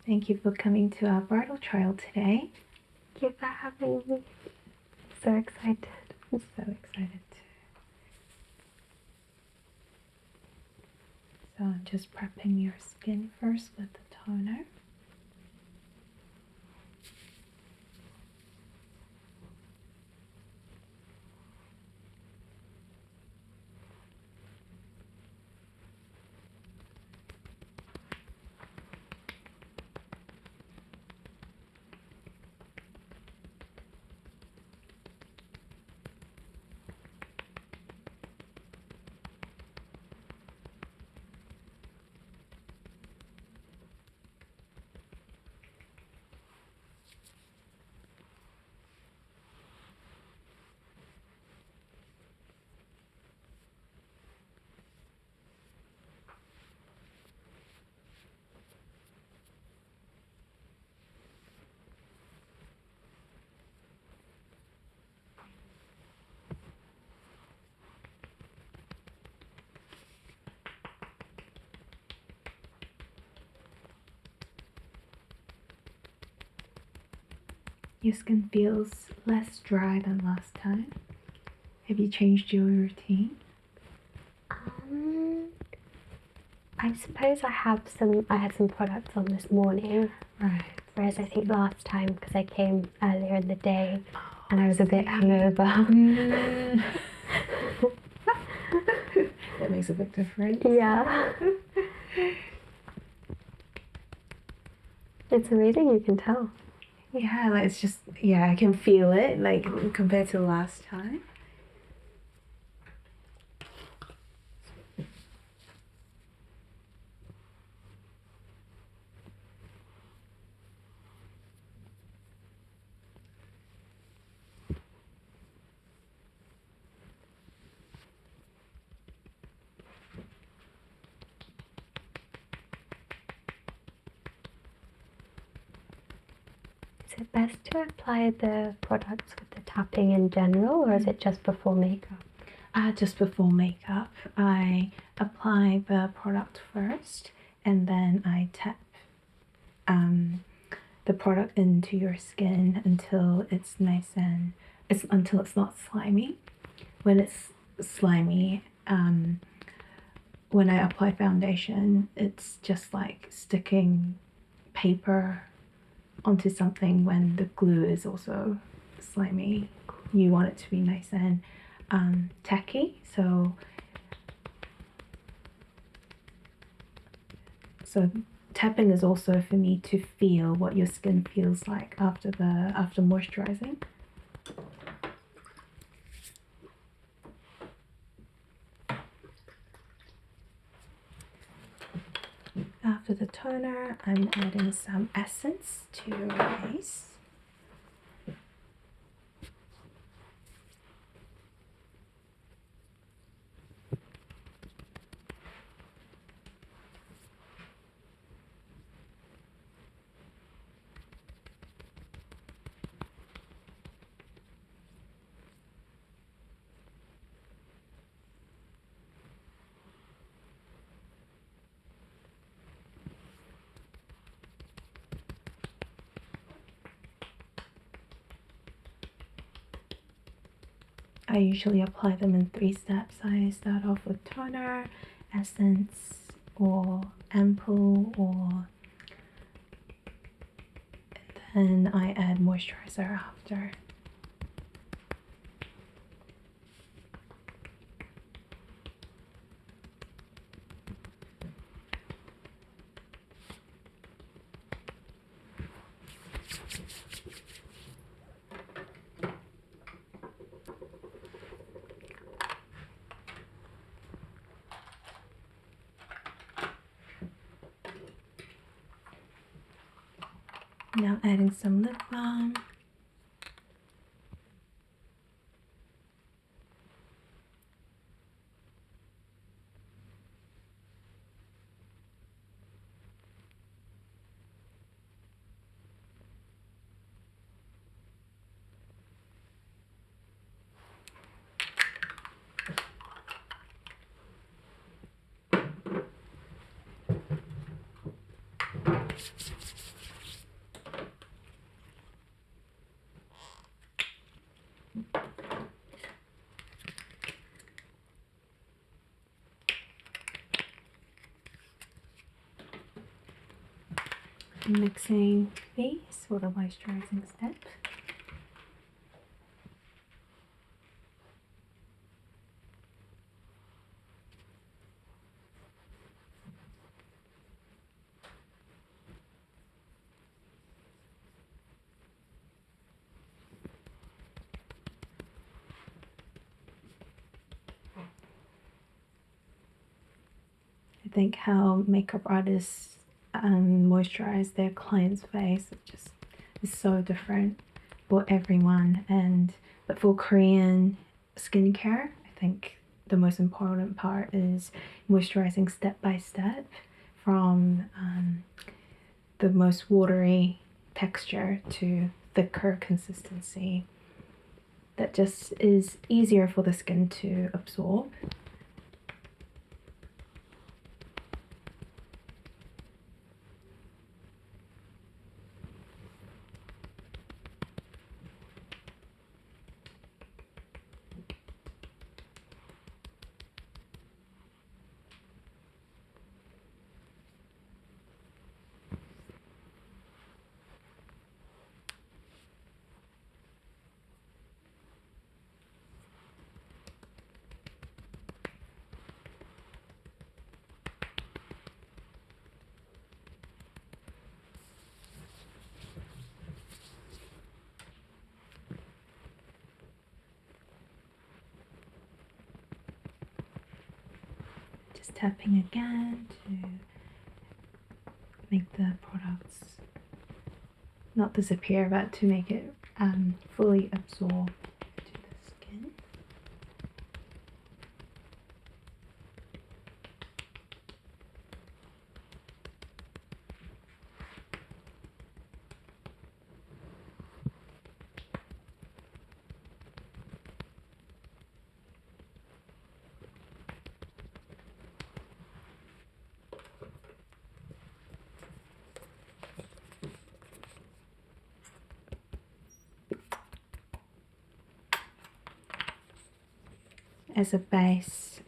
Thank you for coming to our bridal trial today. Thank you for having me. So excited. I'm so excited too. So I'm just prepping your skin first with the toner. Your skin feels less dry than last time. Have you changed your routine? I suppose I had some products on this morning. Right. Whereas I think last time, because I came earlier in the day and I was a bit hungover. That makes a big difference. Yeah. It's amazing you can tell. Yeah, like it's just, I can feel it, like compared to last time. Is it best to apply the products with the tapping in general, or is it just before makeup? Just before makeup, I apply the product first, and then I tap the product into your skin until it's nice and until it's not slimy. When it's slimy, when I apply foundation, it's just like sticking paper onto something when the glue is also slimy. You want it to be nice and tacky, so tapping is also for me to feel what your skin feels like after moisturizing. After the toner, I'm adding some essence to your base. I usually apply them in 3 steps. I start off with toner, essence, or ampoule, and then I add moisturizer after. Now adding some lip balm. mixing these for the moisturizing step. I think how makeup artists moisturize their client's face is so different for everyone. But for Korean skincare, I think the most important part is moisturizing step by step from the most watery texture to thicker consistency. That just is easier for the skin to absorb. Just tapping again to make the products not disappear, but to make it fully absorb to the skin. As a base,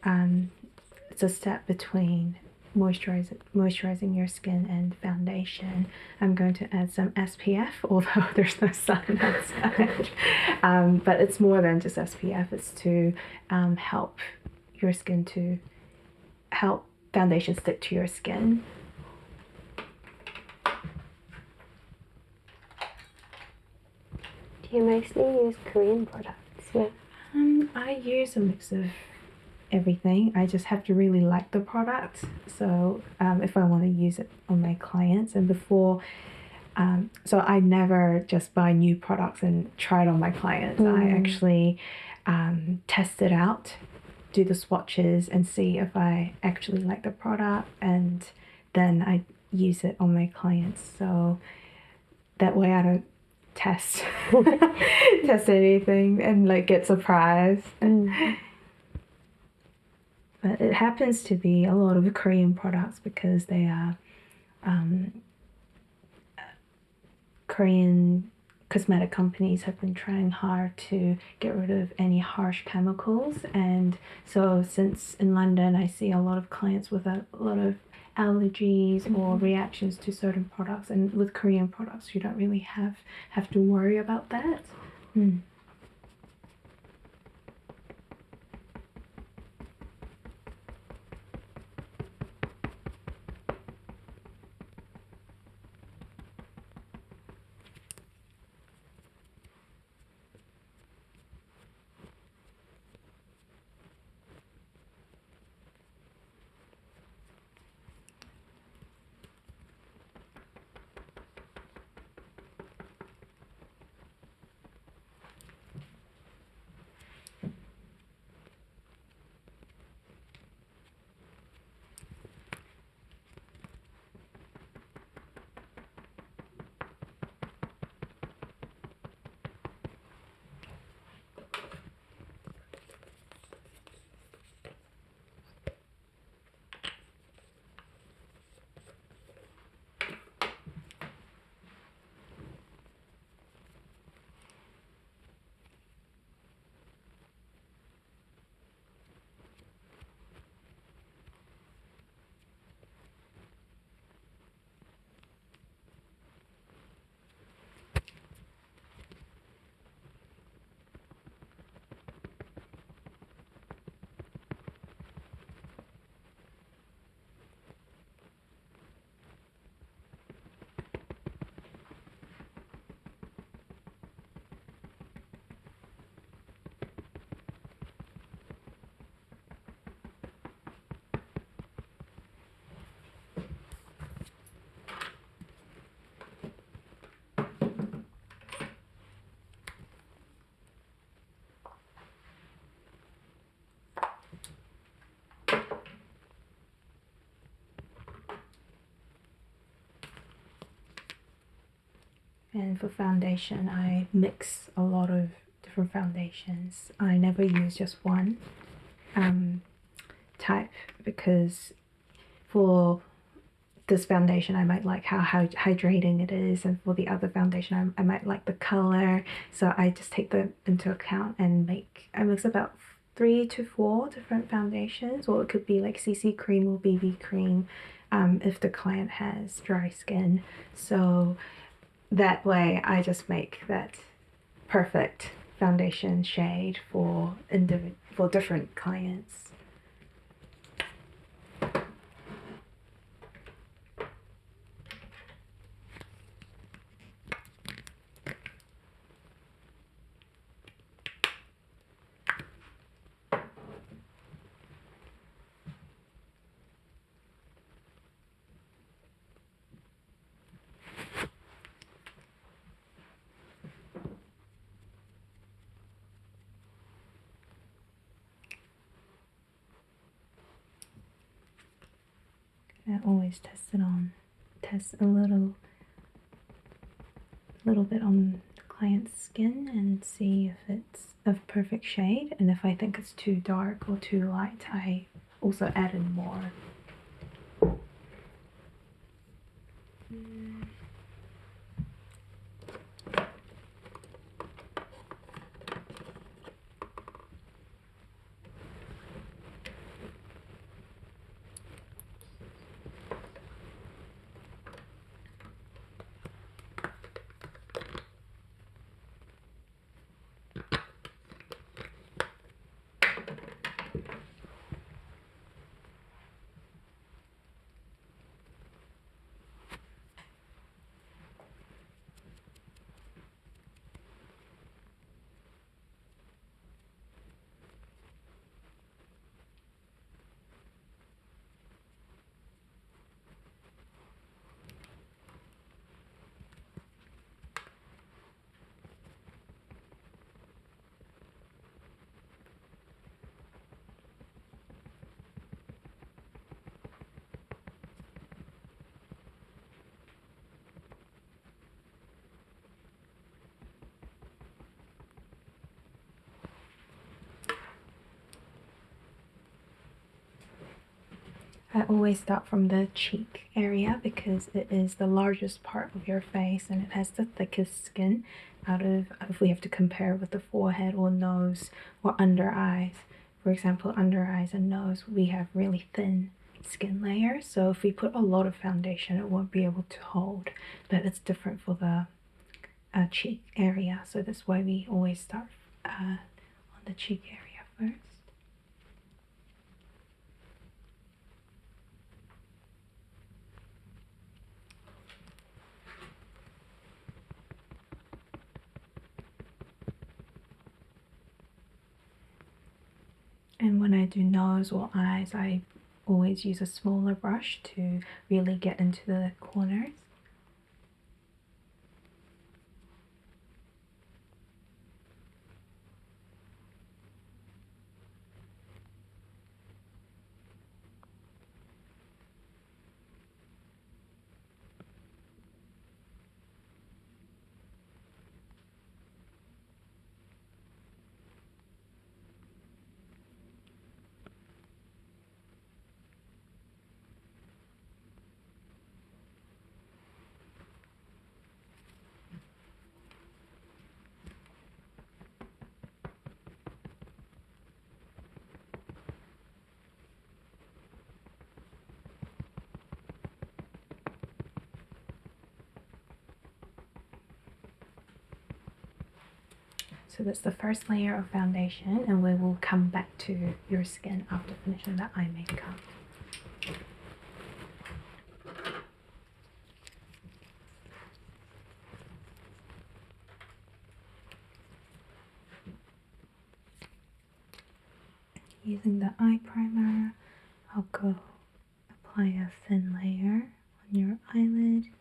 it's a step between moisturizing your skin and foundation. I'm going to add some SPF, although there's no sun outside. But it's more than just SPF. It's to help your skin to help foundation stick to your skin. Do you mostly use Korean products? Yeah. I use a mix of everything. I just have to really like the product. So if I want to use it on my clients, and before, so I never just buy new products and try it on my clients. I actually test it out, do the swatches, and see if I actually like the product, and then I use it on my clients. So that way I don't test anything and like get surprised. But it happens to be a lot of Korean products because they are Korean cosmetic companies have been trying hard to get rid of any harsh chemicals. And so since in London I see a lot of clients with a lot of allergies or reactions to certain products, and with Korean products you don't really have to worry about that. And for foundation, I mix a lot of different foundations. I never use just one type, because for this foundation I might like how hydrating it is, and for the other foundation I might like the color. So I just take that into account and I mix about 3 to 4 different foundations, or it could be like CC cream or BB cream if the client has dry skin. So that way I just make that perfect foundation shade for different clients. I always test a little bit on the client's skin and see if it's a perfect shade. And if I think it's too dark or too light, I also add in more. I always start from the cheek area because it is the largest part of your face and it has the thickest skin out of, if we have to compare with the forehead or nose or under eyes. For example, under eyes and nose, we have really thin skin layers. So if we put a lot of foundation, it won't be able to hold, but it's different for the cheek area. So that's why we always start on the cheek area first. And when I do nose or eyes, I always use a smaller brush to really get into the corners. So that's the first layer of foundation, and we will come back to your skin after finishing the eye makeup. Using the eye primer, I'll go apply a thin layer on your eyelid.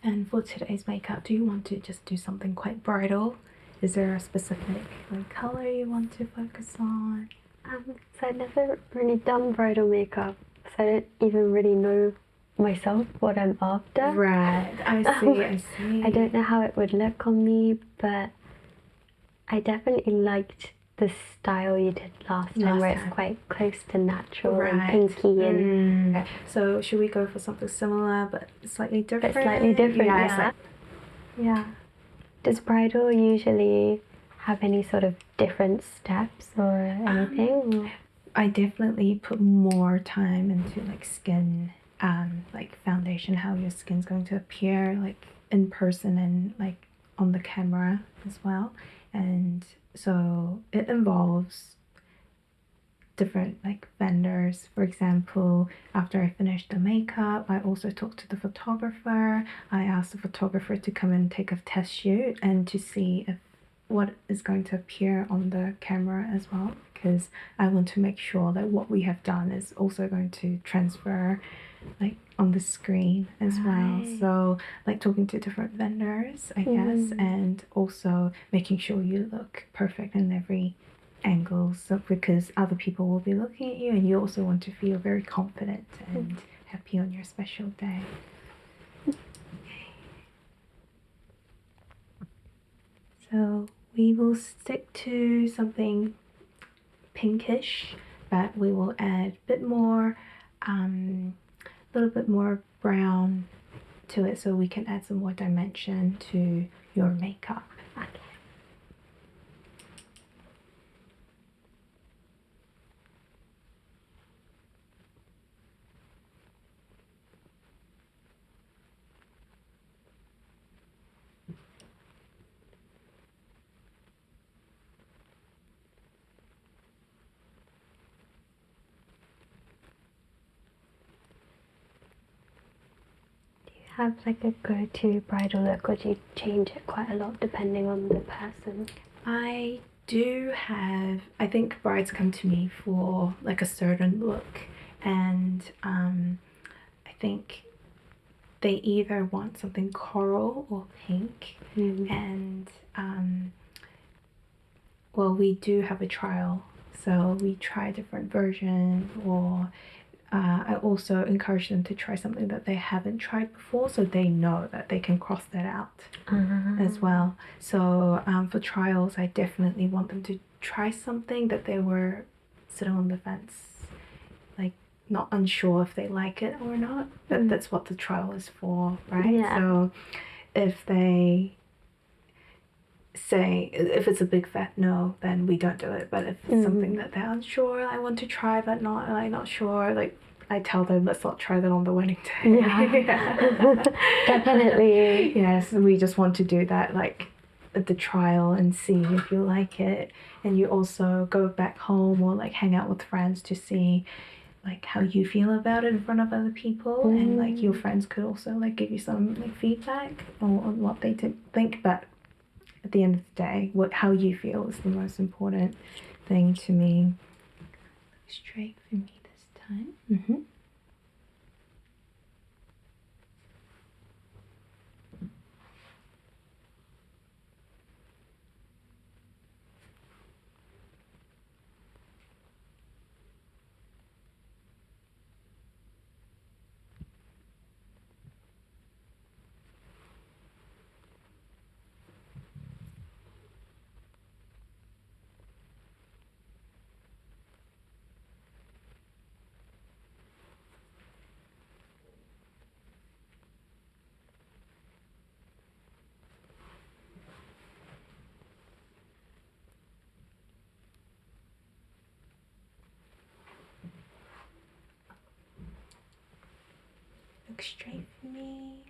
And for today's makeup, do you want to just do something quite bridal? Is there a specific like color you want to focus on? So I've never really done bridal makeup, so I don't even really know myself what I'm after. Right, I see. I don't know how it would look on me, but I definitely liked the style you did last time, where it's quite close to natural and pinky and. So should we go for something similar but slightly different? Yeah. Does bridal usually have any sort of different steps or anything? I definitely put more time into like skin, like foundation, how your skin's going to appear like in person and like on the camera as well. And so it involves different like vendors. For example, after I finished the makeup, I also talked to the photographer. I asked the photographer to come and take a test shoot and to see if what is going to appear on the camera as well, because I want to make sure that what we have done is also going to transfer like on the screen as well. So like talking to different vendors, I guess, and also making sure you look perfect in every angle, so because other people will be looking at you and you also want to feel very confident and happy on your special day. So we will stick to something pinkish, but we will add a bit more, little bit more brown to it, so we can add some more dimension to your makeup. Okay. Have like a go-to bridal look, or do you change it quite a lot depending on the person? I do have, I think brides come to me for like a certain look, and I think they either want something coral or pink, and well, we do have a trial, so we try different versions, or I also encourage them to try something that they haven't tried before, so they know that they can cross that out as well. So for trials, I definitely want them to try something that they were sitting on the fence, like not unsure if they like it or not. But that's what the trial is for, right? Yeah. So if they say, if it's a big fat no, then we don't do it. But if it's something that they're unsure, I want to try but not sure, like I tell them, let's not try that on the wedding day. Yeah. Definitely. Yes, we just want to do that like at the trial and see if you like it, and you also go back home or like hang out with friends to see like how you feel about it in front of other people, and like your friends could also like give you some like feedback on what they think. But at the end of the day, how you feel is the most important thing to me. Straight for me this time. Look straight for me.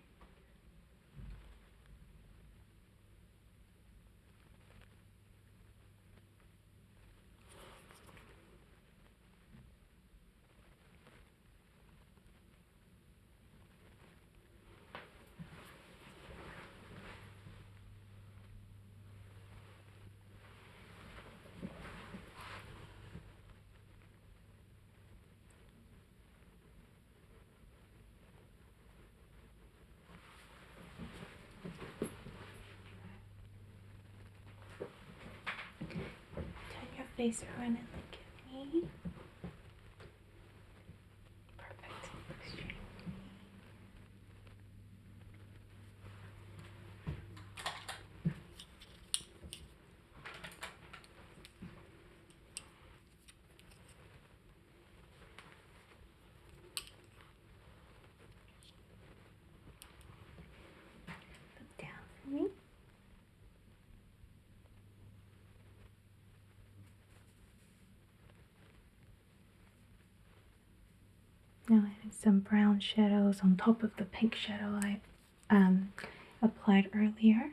face around and look at me. Perfect. Look straight. Look down for me. Now adding some brown shadows on top of the pink shadow I applied earlier.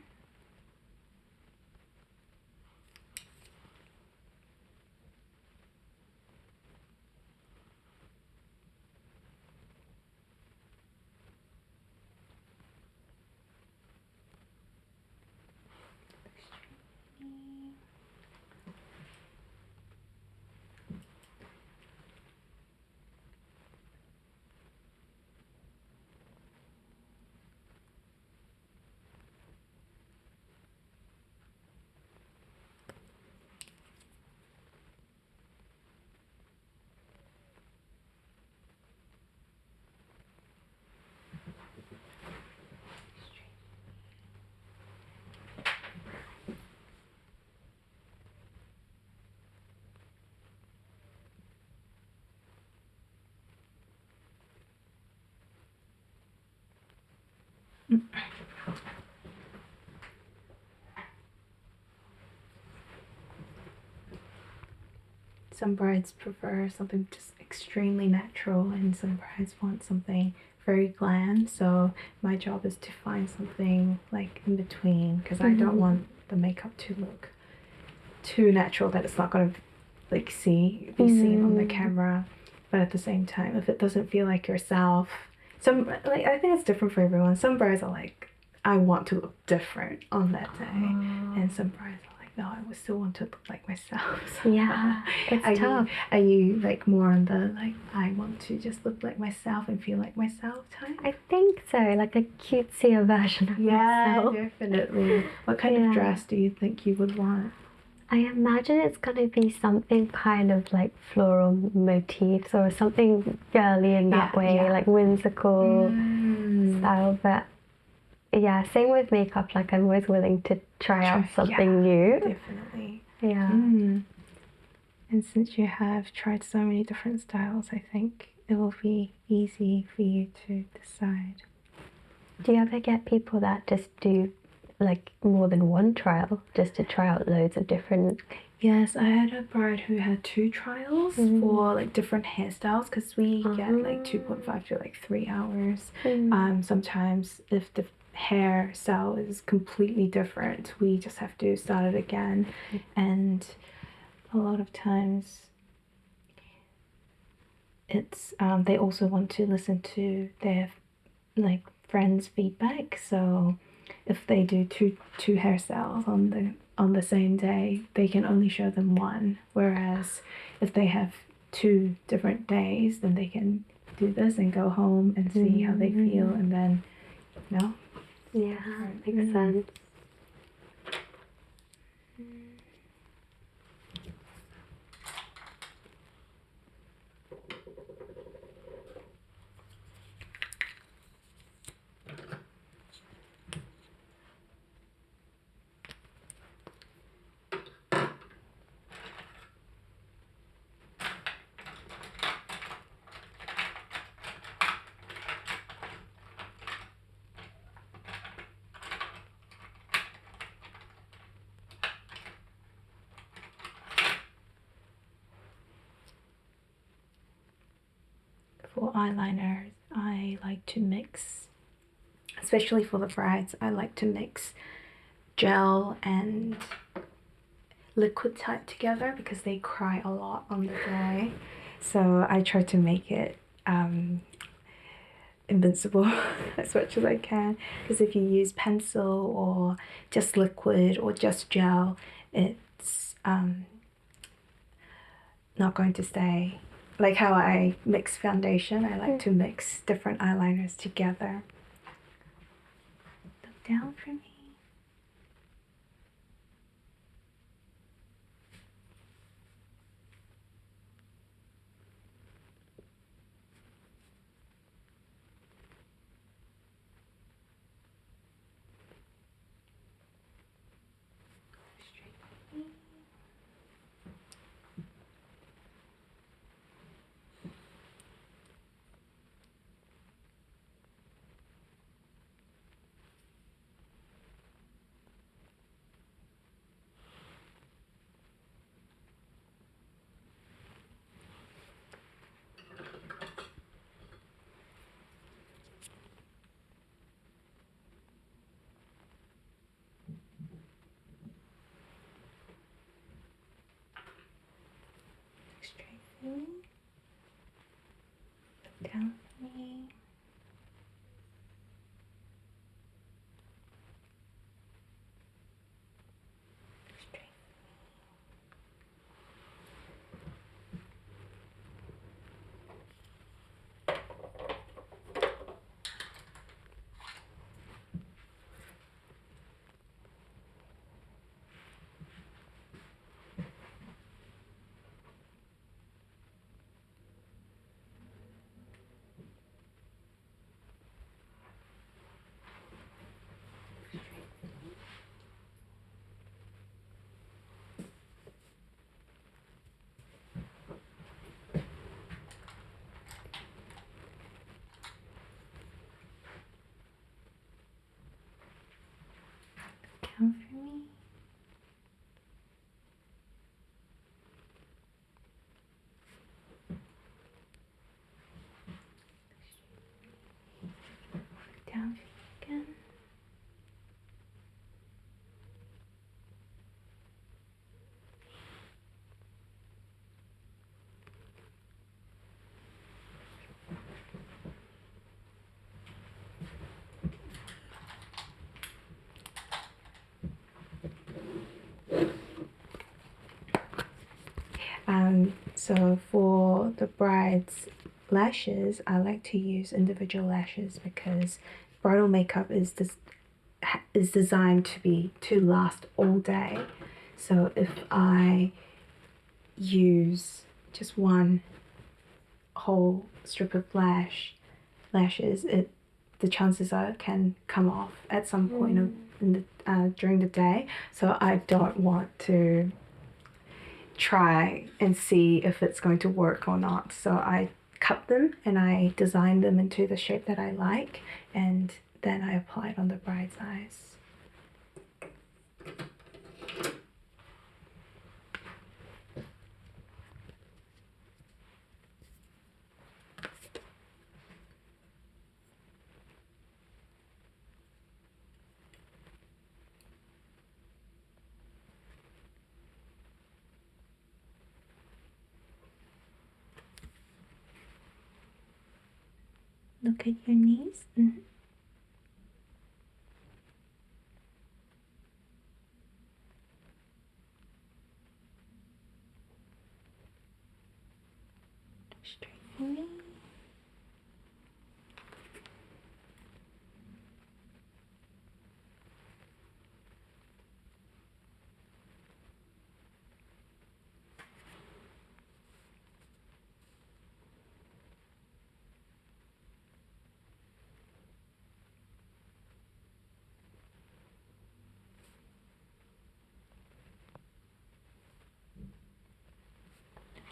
Some brides prefer something just extremely natural, and some brides want something very glam. So my job is to find something like in between, because I don't want the makeup to look too natural that it's not going to like be seen on the camera. But at the same time, if it doesn't feel like yourself, I think it's different for everyone. Some brides are like, I want to look different on that day, and some brides are like, no, I would still want to look like myself. So Yeah, it's tough. Are you like more on the like, I want to just look like myself and feel like myself type? I think so, like a cutesier version of myself. Yeah, definitely. What kind of dress do you think you would want? I imagine it's going to be something kind of like floral motifs or something girly in that way, like whimsical style. But yeah, same with makeup. Like I'm always willing to try out something new. Definitely. Yeah. And since you have tried so many different styles, I think it will be easy for you to decide. Do you ever get people that just do like more than one trial just to try out loads of different? Yes, I had a bride who had 2 trials for like different hairstyles, because we get like 2.5 to like 3 hours. Sometimes if the hairstyle is completely different, we just have to start it again. And a lot of times it's they also want to listen to their like friends' feedback. So if they do two hairstyles on the same day, they can only show them one. Whereas if they have 2 different days, then they can do this and go home and see how they feel, and then Yeah, makes sense. For eyeliners, I like to mix, especially for the brides, I like to mix gel and liquid type together because they cry a lot on the day. So I try to make it invincible as much as I can, because if you use pencil or just liquid or just gel, it's not going to stay. Like how I mix foundation, I like to mix different eyeliners together. Look down for me. for me. Down for me. Straight. Down for me. Down for me again. So for the bride's lashes, I like to use individual lashes because bridal makeup is designed to last all day. So if I use just one whole strip of lashes, the chances are it can come off at some point during the day. So I don't want to try and see if it's going to work or not. So I cut them and I design them into the shape that I like, and then I apply it on the bride's eyes. Look at your knees. Mm-hmm. Straight for me.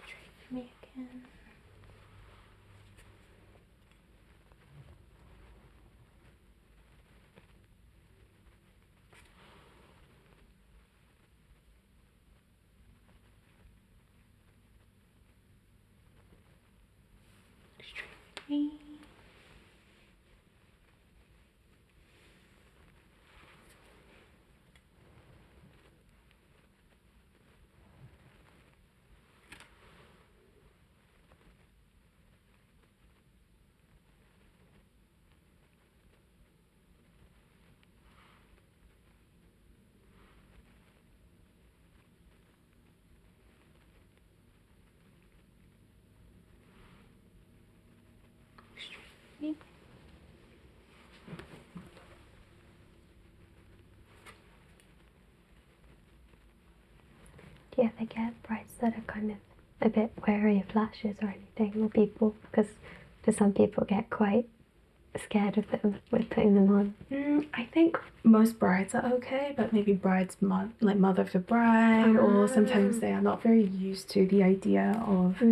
Straight for me again. Straight for me. Me. Do you ever get brides that are kind of a bit wary of lashes or anything, or people, because do some people get quite scared of them with putting them on? I think most brides are okay, but maybe like mother of the bride, or sometimes they are not very used to the idea of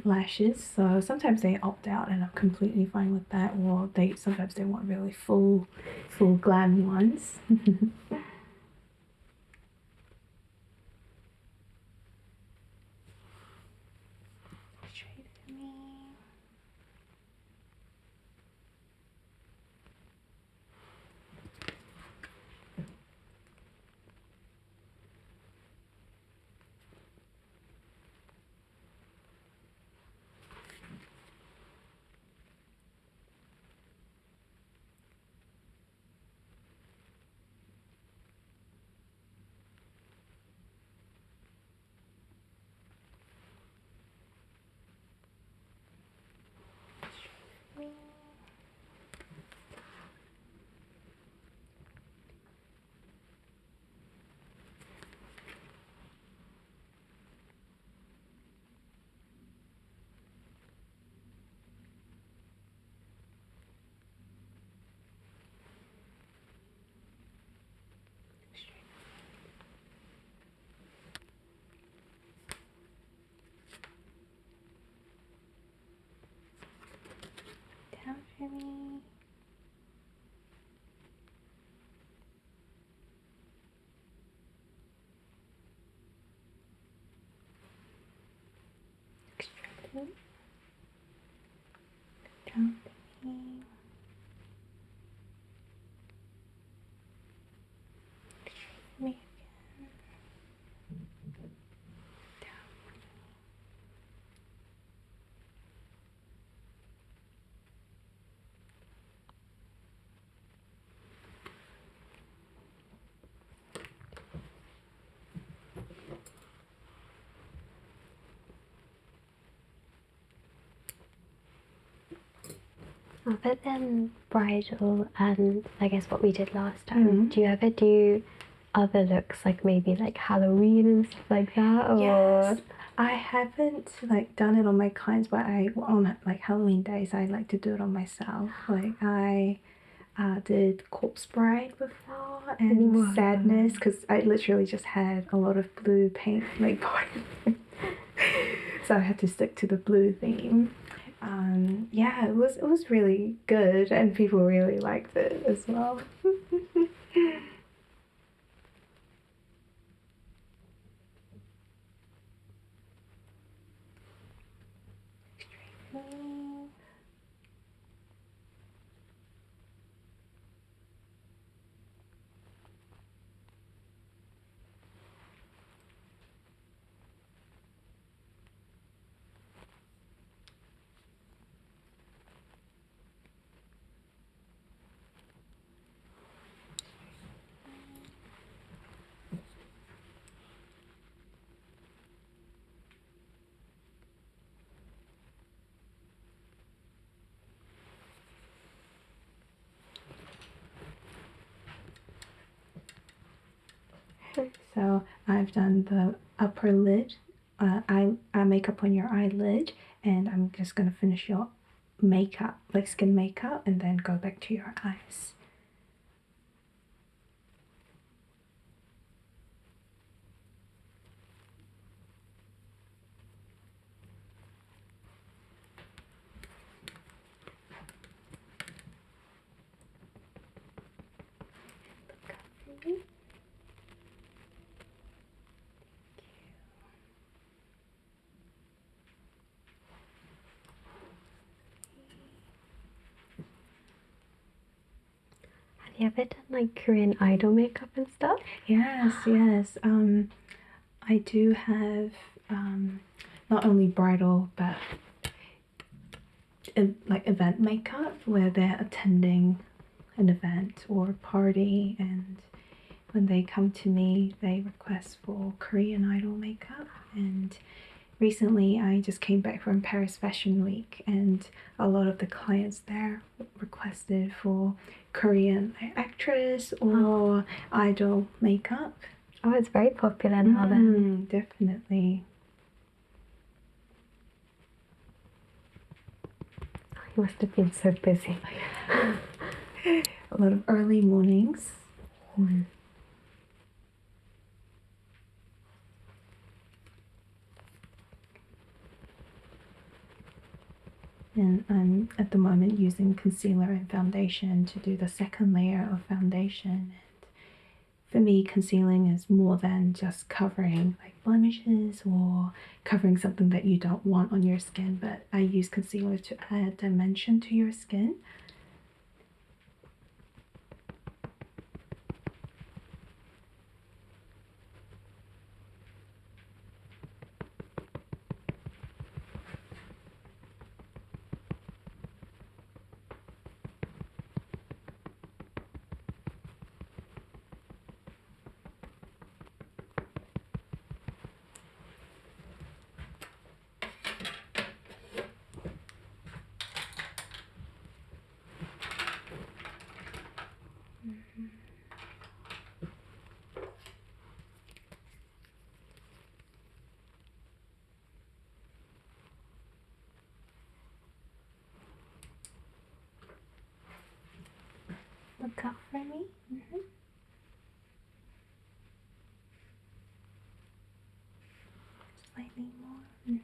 lashes. So sometimes they opt out and are completely fine with that, or sometimes they want really full glam ones. Straight for me. for me. Extremely. Down for me. Me again. Other than bridal and I guess what we did last time, do you ever do other looks, like maybe like Halloween and stuff like that? Or... Yes, I haven't like done it on my clients, but I on like Halloween days I like to do it on myself. Like I did Corpse Bride before and Sadness, because I literally just had a lot of blue paint like so I had to stick to the blue theme. Yeah, it was really good and people really liked it as well. So I've done the upper lid, eye makeup on your eyelid, and I'm just gonna finish your makeup, like skin makeup, and then go back to your eyes. Look up for me. Have you ever done like Korean idol makeup and stuff? Yes, yes. I do have not only bridal but like event makeup where they're attending an event or a party, and when they come to me they request for Korean idol makeup. And recently I just came back from Paris Fashion Week and a lot of the clients there requested for Korean actress or idol makeup. Oh, it's very popular now then. Definitely. You must have been so busy. A lot of early mornings. And I'm at the moment using concealer and foundation to do the second layer of foundation. And for me, concealing is more than just covering like blemishes or covering something that you don't want on your skin, but I use concealer to add dimension to your skin. Look up for me. Slightly more.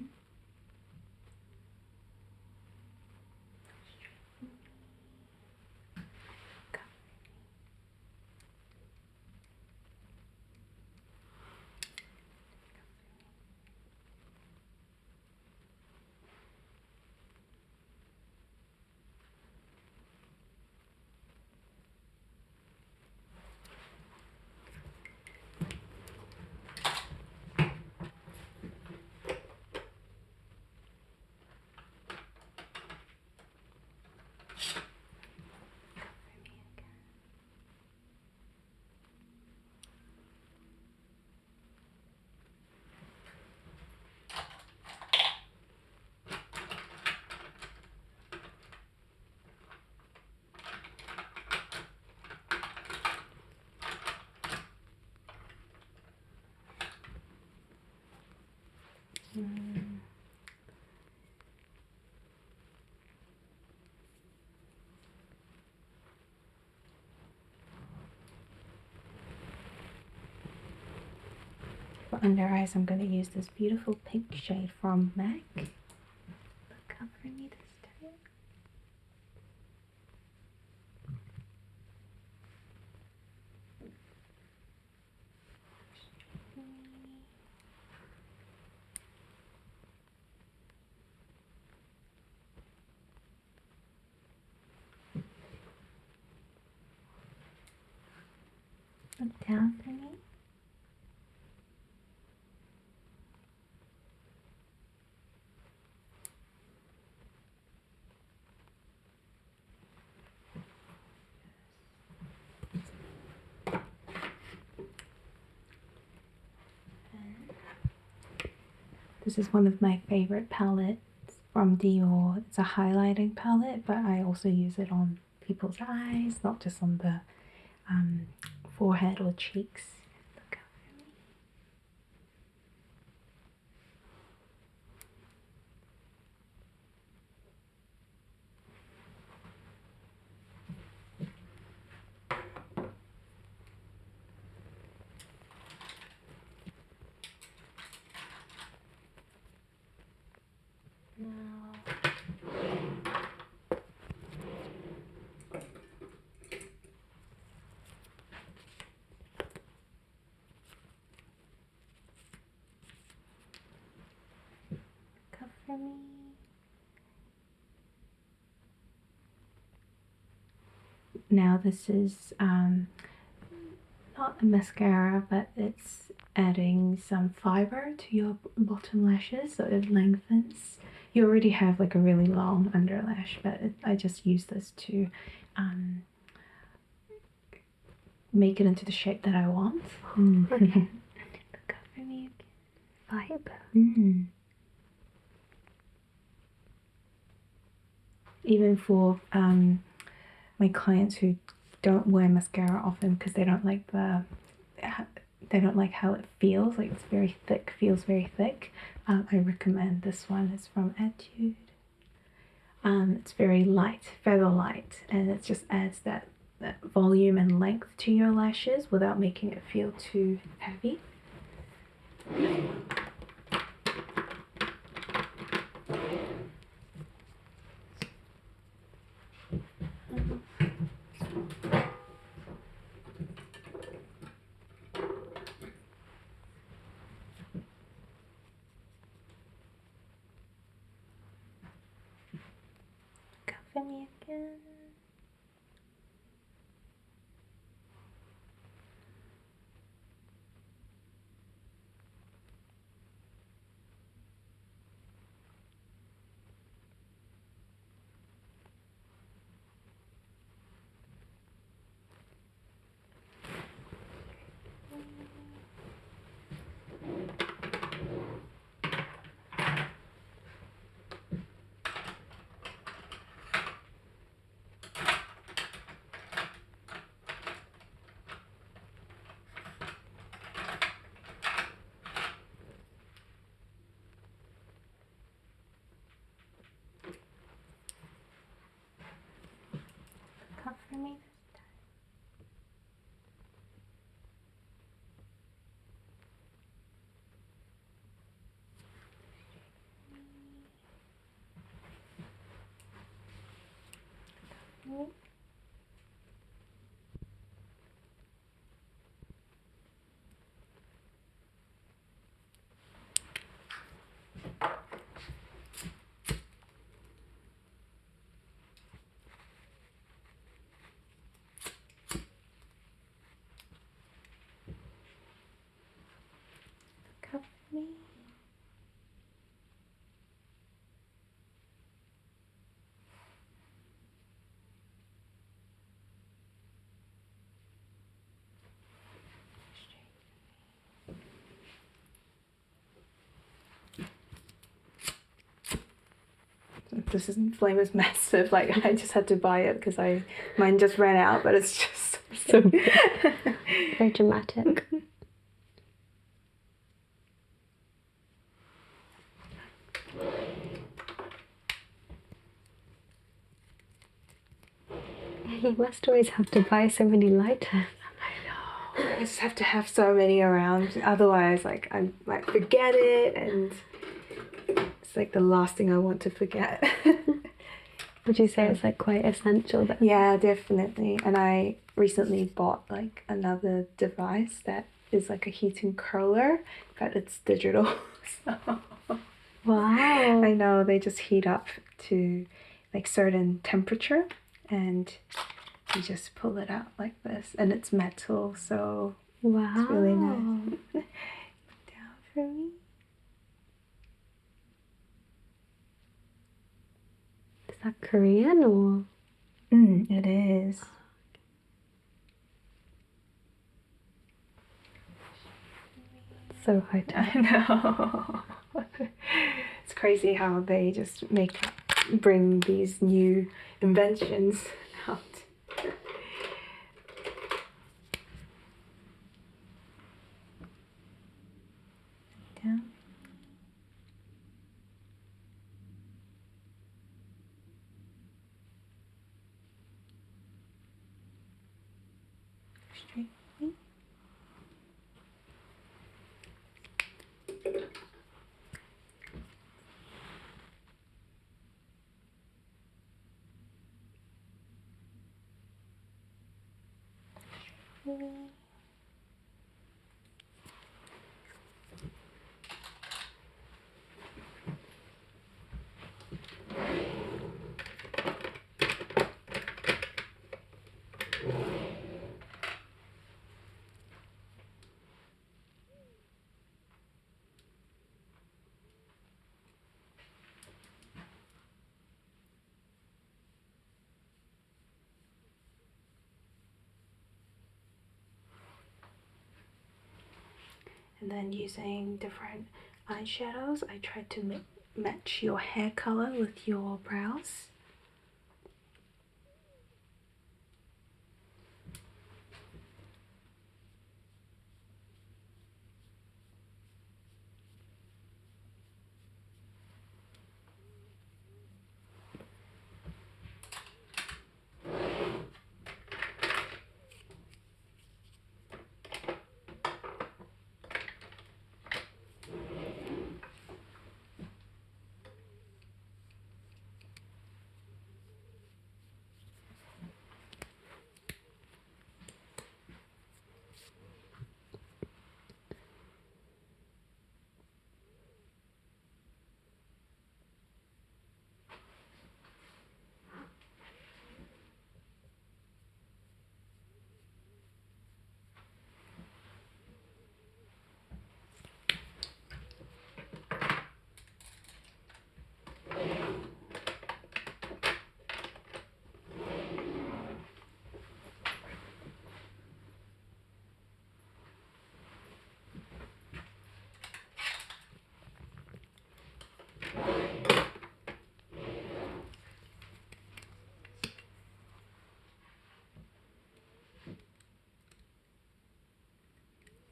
For under eyes, I'm going to use this beautiful pink shade from MAC. Look up for me this time. Look down for me. This is one of my favorite palettes from Dior. It's a highlighting palette, but I also use it on people's eyes, not just on the forehead or cheeks. Look out for me. For me. Now this is not a mascara, but it's adding some fiber to your bottom lashes so it lengthens. You already have like a really long underlash, but I just use this to make it into the shape that I want. Okay. Look up for me again. Fiber. Even for my clients who don't wear mascara often because they don't like how it feels, like it's very thick, feels very thick, I recommend this one. It's from Etude. It's very light, feather light, and it just adds that volume and length to your lashes without making it feel too heavy. Cover me again. For me this time. Cover me. This flame is massive. Like I just had to buy it because mine just ran out, but it's just so very dramatic. You must always have to buy so many lighters. I know. I just have to have so many around. Otherwise, like, I might forget it, and it's like the last thing I want to forget. Would you say it's like quite essential then? Yeah, definitely. And I recently bought like another device that is like a heating curler, but it's digital. So Wow. I know they just heat up to like certain temperature, and you just pull it out like this, and it's metal, so Wow. it's really nice. Down for me. Is that Korean or? It is. So high tech. I know. It's crazy how they just bring these new inventions out. Down. Straight. And then using different eyeshadows, I tried to match your hair color with your brows.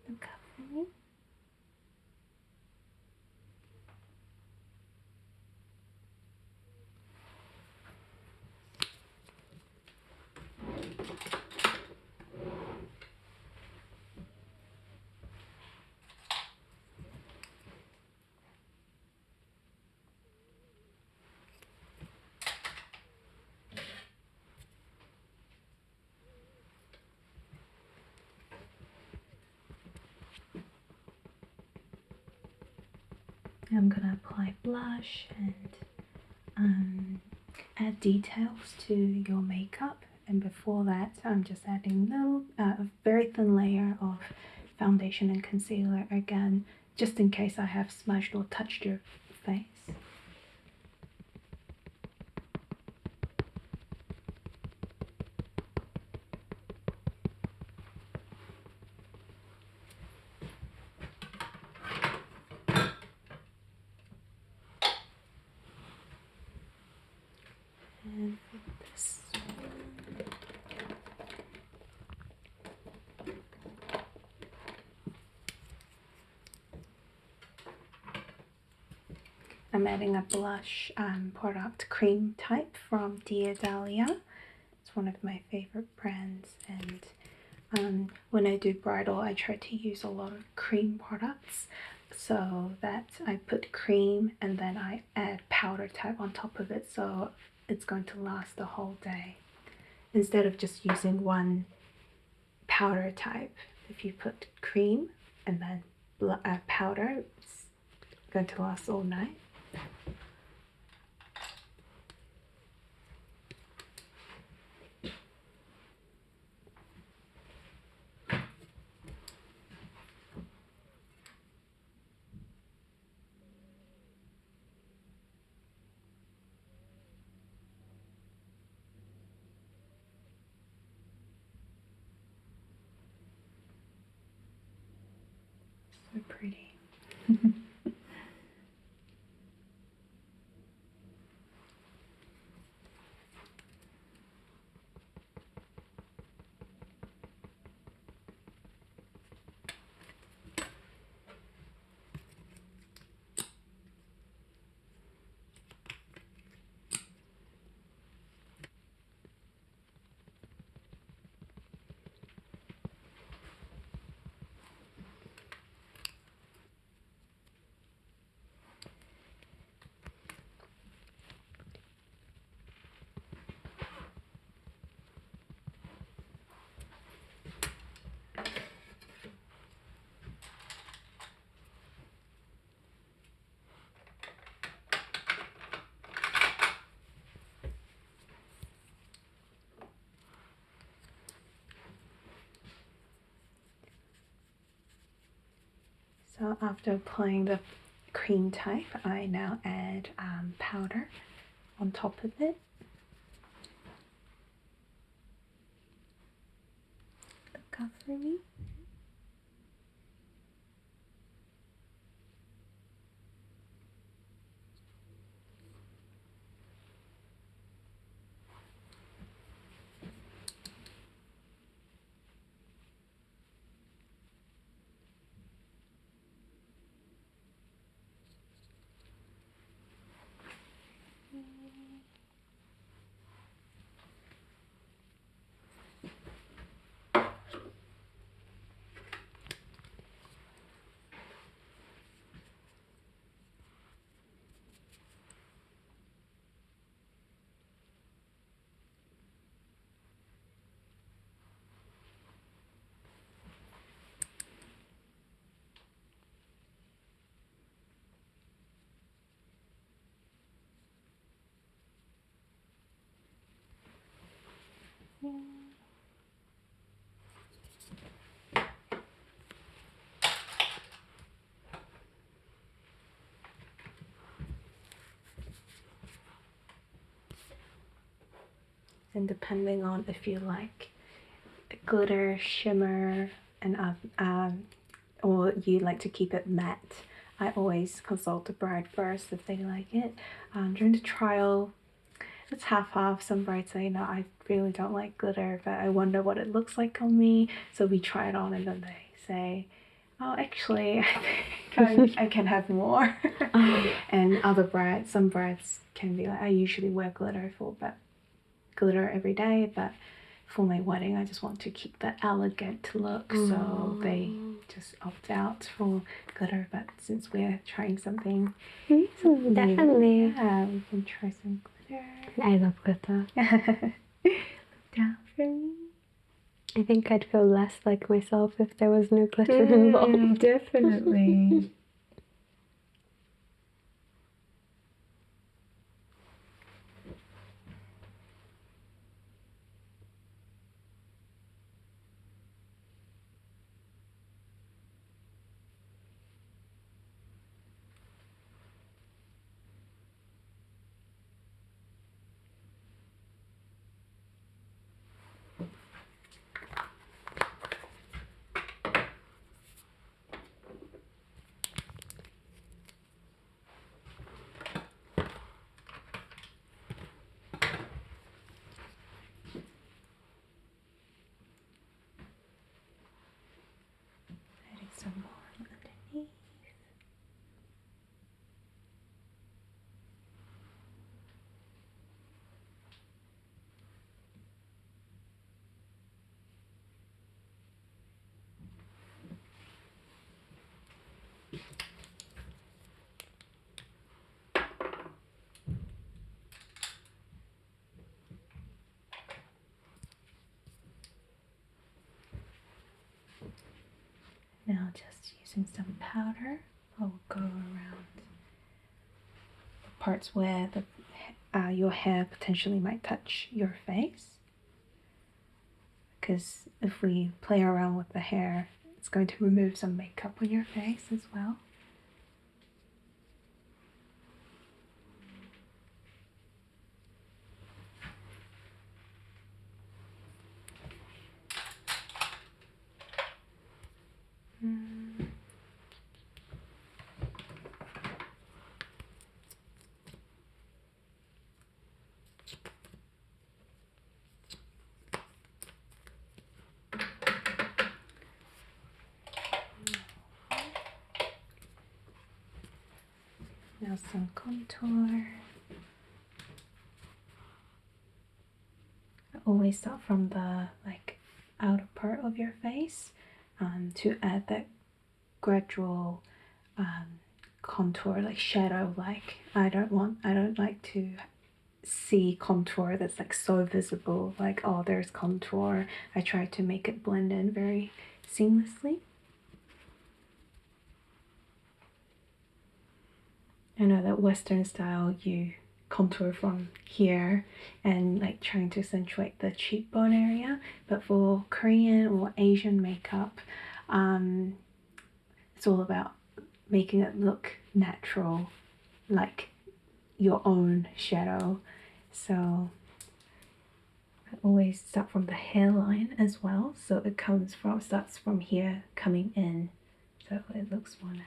Look up for me. I'm gonna apply blush and add details to your makeup. And before that, I'm just adding a very thin layer of foundation and concealer again, just in case I have smudged or touched your face. And for this I'm adding a blush product cream type from Dear Dahlia. It's one of my favorite brands, and when I do bridal, I try to use a lot of cream products, so that I put cream and then I add powder type on top of it, so it's going to last the whole day. Instead of just using one powder type, if you put cream and then powder, it's going to last all night. So pretty. So after applying the cream type, I now add powder on top of it. Look out for me. And depending on if you like glitter, shimmer, and or you like to keep it matte, I always consult the bride first if they like it. During the trial, it's half-half. Some brides say, no, I really don't like glitter, but I wonder what it looks like on me. So we try it on, and then they say, oh, actually, I think I can have more. And some brides can be like, I usually wear glitter every day, but for my wedding, I just want to keep that elegant look, so they just opt out for glitter. But since we're trying something, definitely, yeah, we can try some glitter. I love glitter. Look down for me. I think I'd feel less like myself if there was no glitter involved. Definitely. just using some powder, I'll go around the parts where your hair potentially might touch your face. Because if we play around with the hair, it's going to remove some makeup on your face as well. Now some contour. I always start from the outer part of your face to add that gradual contour, like shadow. I don't like to see contour that's like so visible, like, oh, there's contour. I try to make it blend in very seamlessly. I know that Western style, you contour from here and like trying to accentuate the cheekbone area, but for Korean or Asian makeup, it's all about making it look natural, like your own shadow. So I always start from the hairline as well, so it starts from here coming in, so it looks more natural.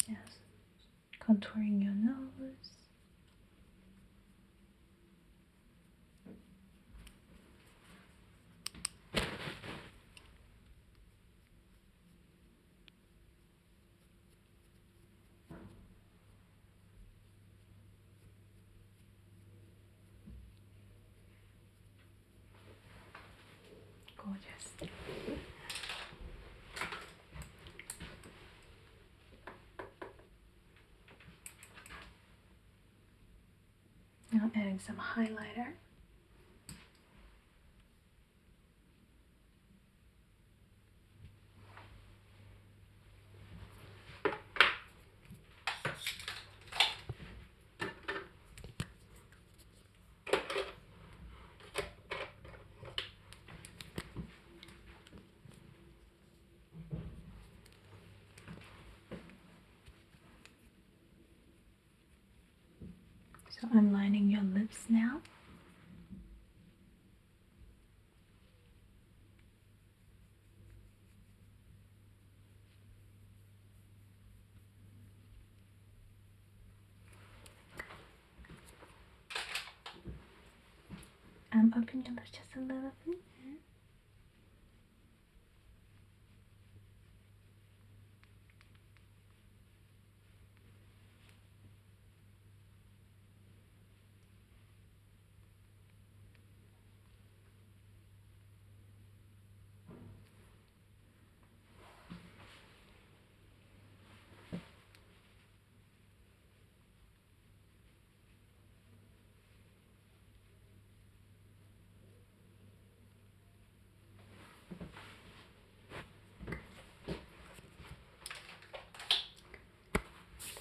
Yes, contouring your nose. Gorgeous. Now adding some highlighter. So I'm lining your lips now. Open your lips just a little bit.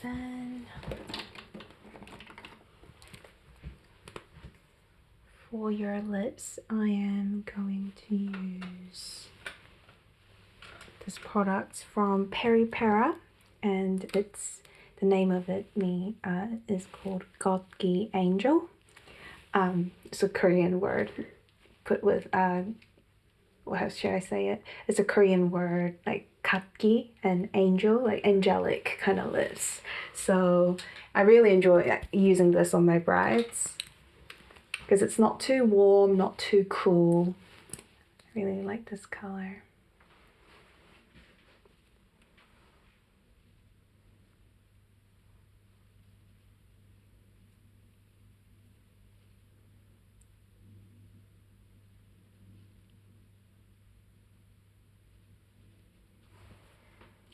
Then for your lips, I am going to use this product from Peri Pera, and the name of it is called Godgi Angel. It's a Korean word put with how should I say it? It's a Korean word like katgi and angel, like angelic kind of lips. So I really enjoy using this on my brides because it's not too warm, not too cool. I really like this color.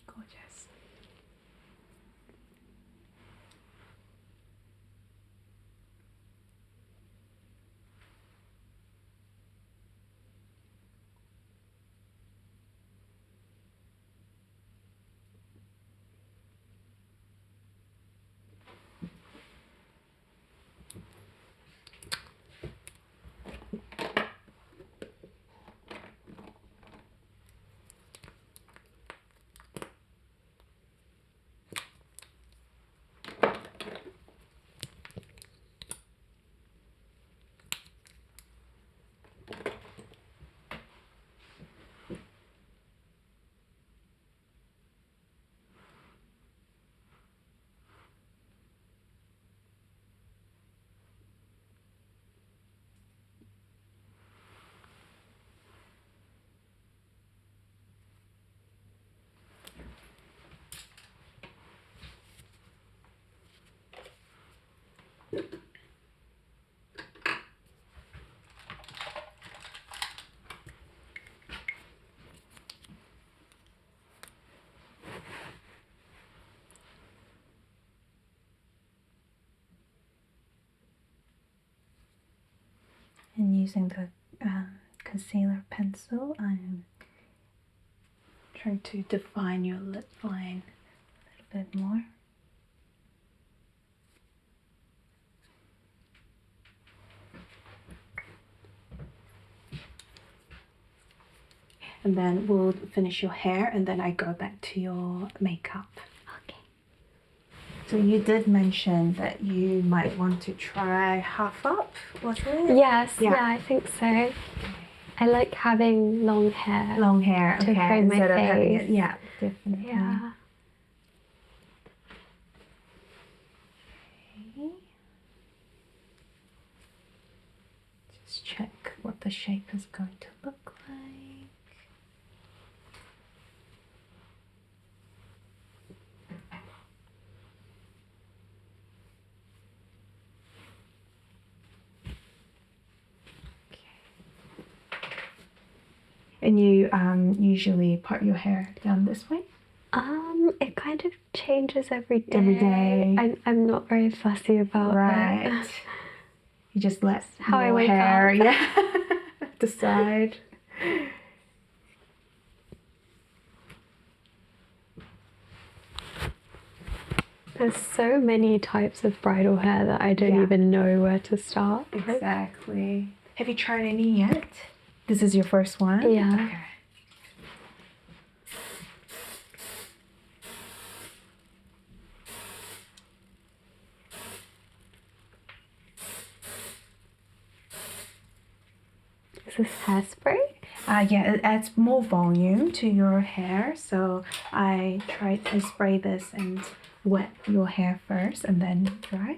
Gorgeous. And using the concealer pencil, I'm trying to define your lip line a little bit more. And then we'll finish your hair and then I go back to your makeup. Okay. So you did mention that you might want to try half up, was it? Yes, yeah, I think so. I like having long hair. Long hair, to okay. frame my Instead of having face. it, yeah, definitely. Yeah. Okay. Just check what the shape is going to look like. And you usually part your hair down this way? It kind of changes every day. Every day. I'm not very fussy about Right. it. You just let how I your wake hair, up. yeah, decide. There's so many types of bridal hair that I don't even know where to start. Exactly. Have you tried any yet? This is your first one? Yeah. Okay. Is this hairspray? Yeah, it adds more volume to your hair. So I try to spray this and wet your hair first and then dry.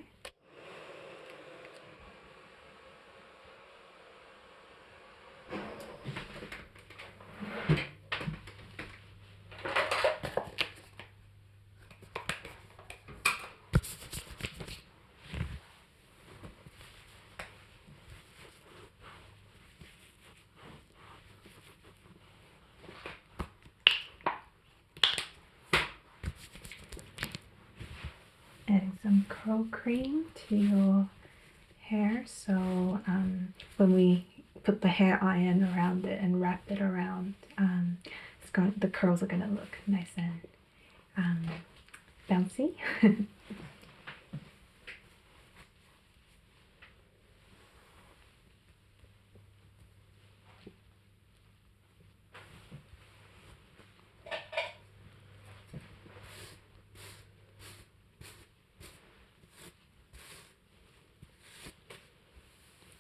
Adding some curl cream to your hair, so when we put the hair iron around it and wrap it around, the curls are going to look nice and bouncy.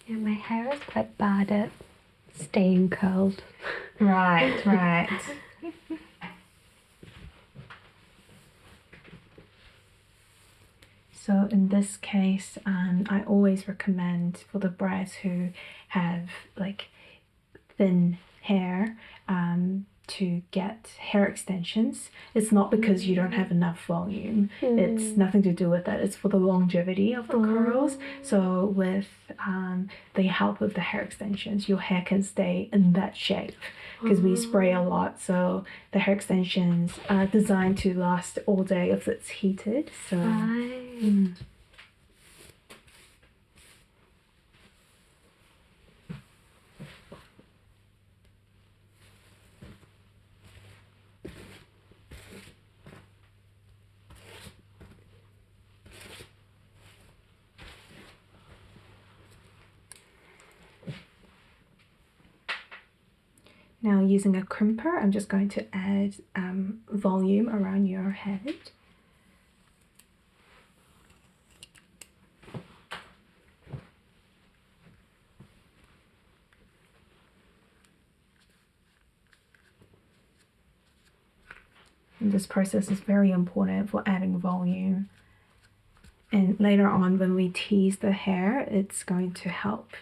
Yeah, my hair is quite bad at staying curled. Right, right. So in this case, I always recommend for the brides who have like thin hair to get hair extensions. It's not because you don't have enough volume. It's nothing to do with that. It's for the longevity of the curls. So with the help of the hair extensions, your hair can stay in that shape because we spray a lot. So the hair extensions are designed to last all day if it's heated. So. Now using a crimper, I'm just going to add volume around your head. And this process is very important for adding volume. And later on when we tease the hair, it's going to help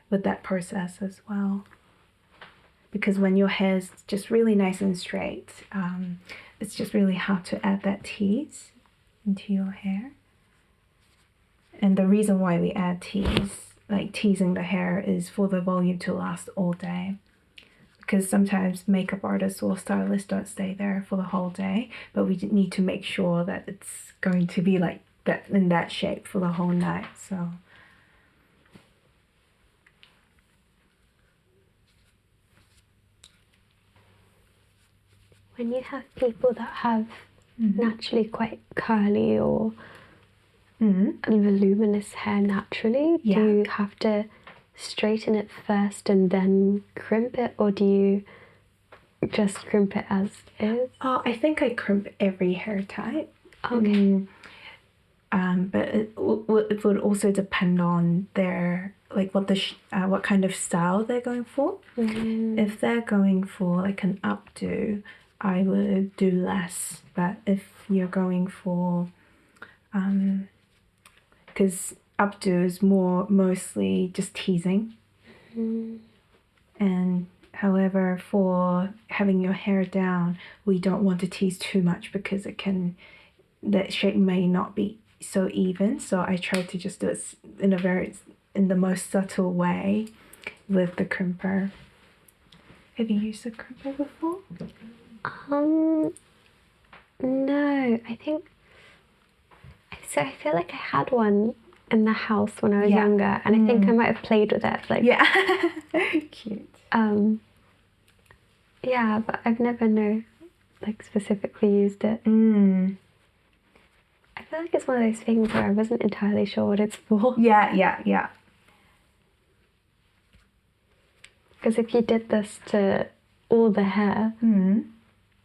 with that process as well. Because when your hair is just really nice and straight, it's just really hard to add that tease into your hair. And the reason why we add tease, like teasing the hair, is for the volume to last all day. Because sometimes makeup artists or stylists don't stay there for the whole day, but we need to make sure that it's going to be like that in that shape for the whole night. So. When you have people that have naturally quite curly or voluminous hair naturally, do you have to straighten it first and then crimp it, or do you just crimp it as is? Oh, I think I crimp every hair type. Okay. But it would also depend on their like what kind of style they're going for. If they're going for like an updo, I would do less. But if you're going for because updo is mostly just teasing, and however for having your hair down, we don't want to tease too much because that shape may not be so even. So I try to just do it in the most subtle way with the crimper. Have you used a crimper before? No, I feel like I had one in the house when I was younger, and I think I might have played with it. Like, cute. Yeah, but I've never specifically used it. I feel like it's one of those things where I wasn't entirely sure what it's for. Yeah. Because if you did this to all the hair,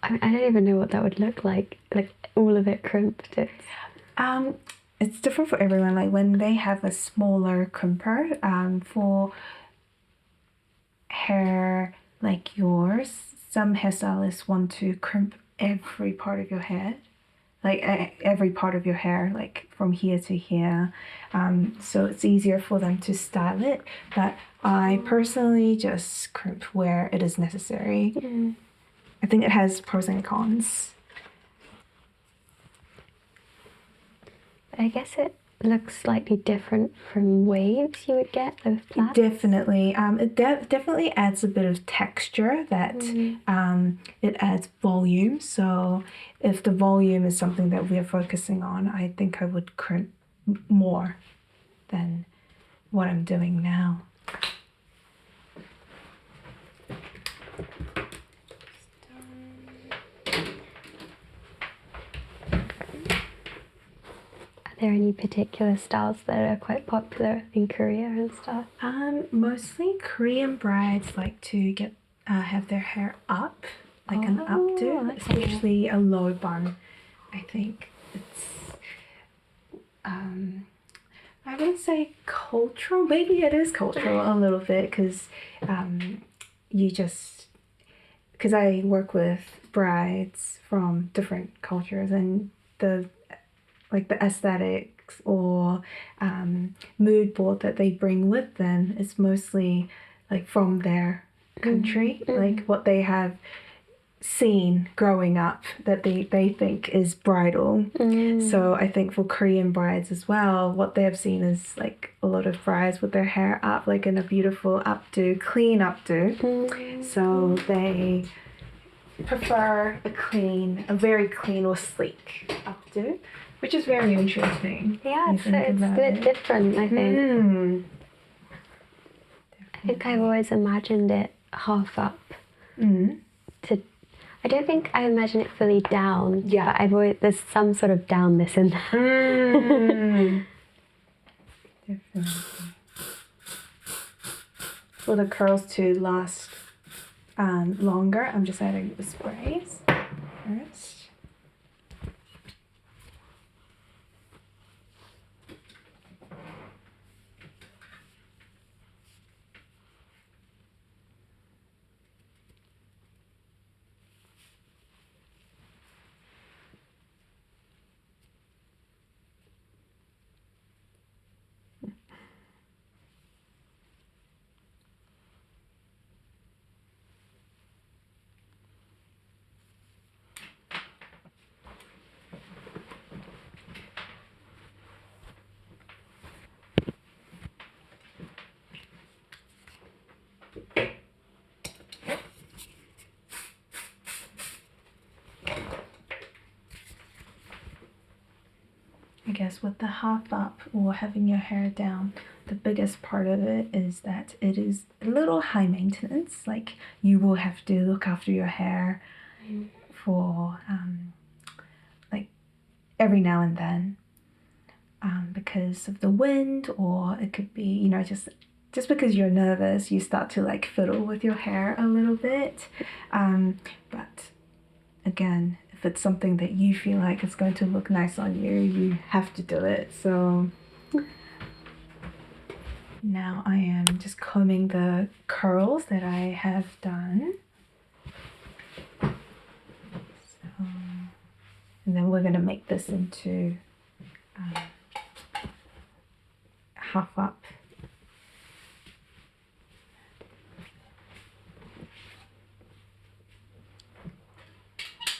I don't even know what that would look like all of it crimped. It's different for everyone. Like when they have a smaller crimper, for hair like yours, some hairstylists want to crimp every part of your head. Like every part of your hair, like from here to here. So it's easier for them to style it. But I personally just crimp where it is necessary. I think it has pros and cons. I guess it looks slightly different from waves you would get with plaits. Definitely. It definitely adds a bit of texture that it adds volume. So if the volume is something that we're focusing on, I think I would crimp more than what I'm doing now. Are there any particular styles that are quite popular in Korea and stuff? Mostly Korean brides like to have their hair up, like an updo, especially a low bun. I think it's I wouldn't say cultural. Maybe it is cultural a little bit because you just because I work with brides from different cultures and the the aesthetics or mood board that they bring with them is mostly like from their country, like what they have seen growing up that they think is bridal. So I think for Korean brides as well, what they have seen is like a lot of brides with their hair up like in a beautiful updo, clean updo. So they prefer a very clean or sleek updo, which is very interesting. Yeah, it's a bit different, I think. I think I've always imagined it half up. I don't think I imagine it fully down. Yeah. But there's some sort of downness in there. Definitely. For the curls to last longer, I'm just adding the sprays first. I guess with the half up or having your hair down, the biggest part of it is that it is a little high maintenance. Like you will have to look after your hair for like every now and then because of the wind, or it could be just because you're nervous, you start to like fiddle with your hair a little bit. But again, if it's something that you feel like it's going to look nice on you, you have to do it. So now I am just combing the curls that I have done. So, and then we're going to make this into half up.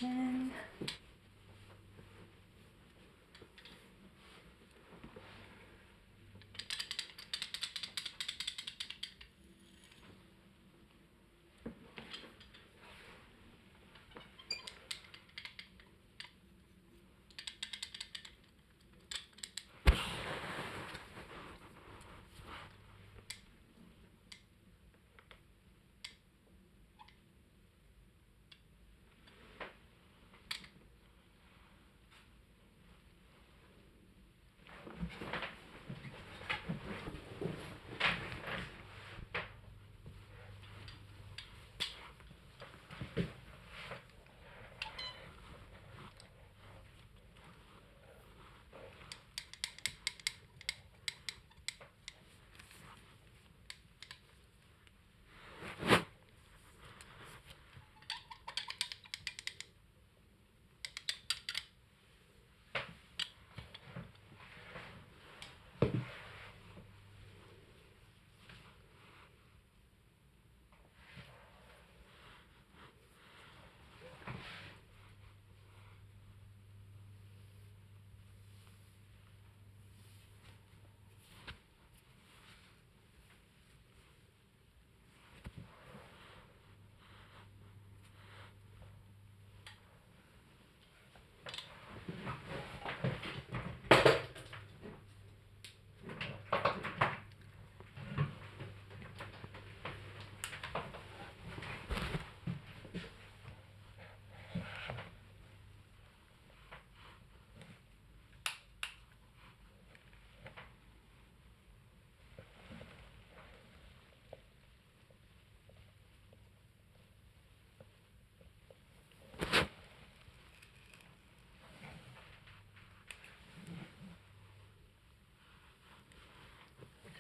And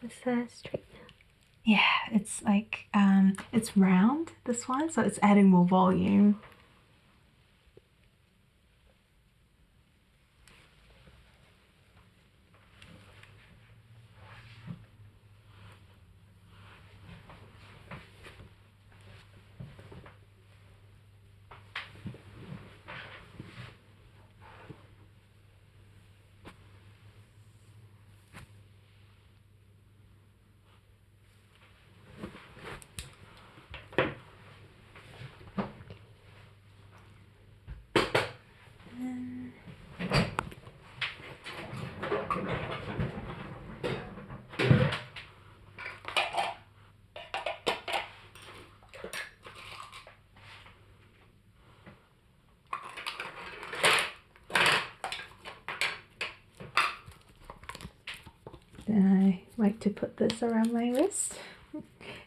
This a straight. Yeah, it's like it's round, this one, so it's adding more volume. Then I like to put this around my wrist,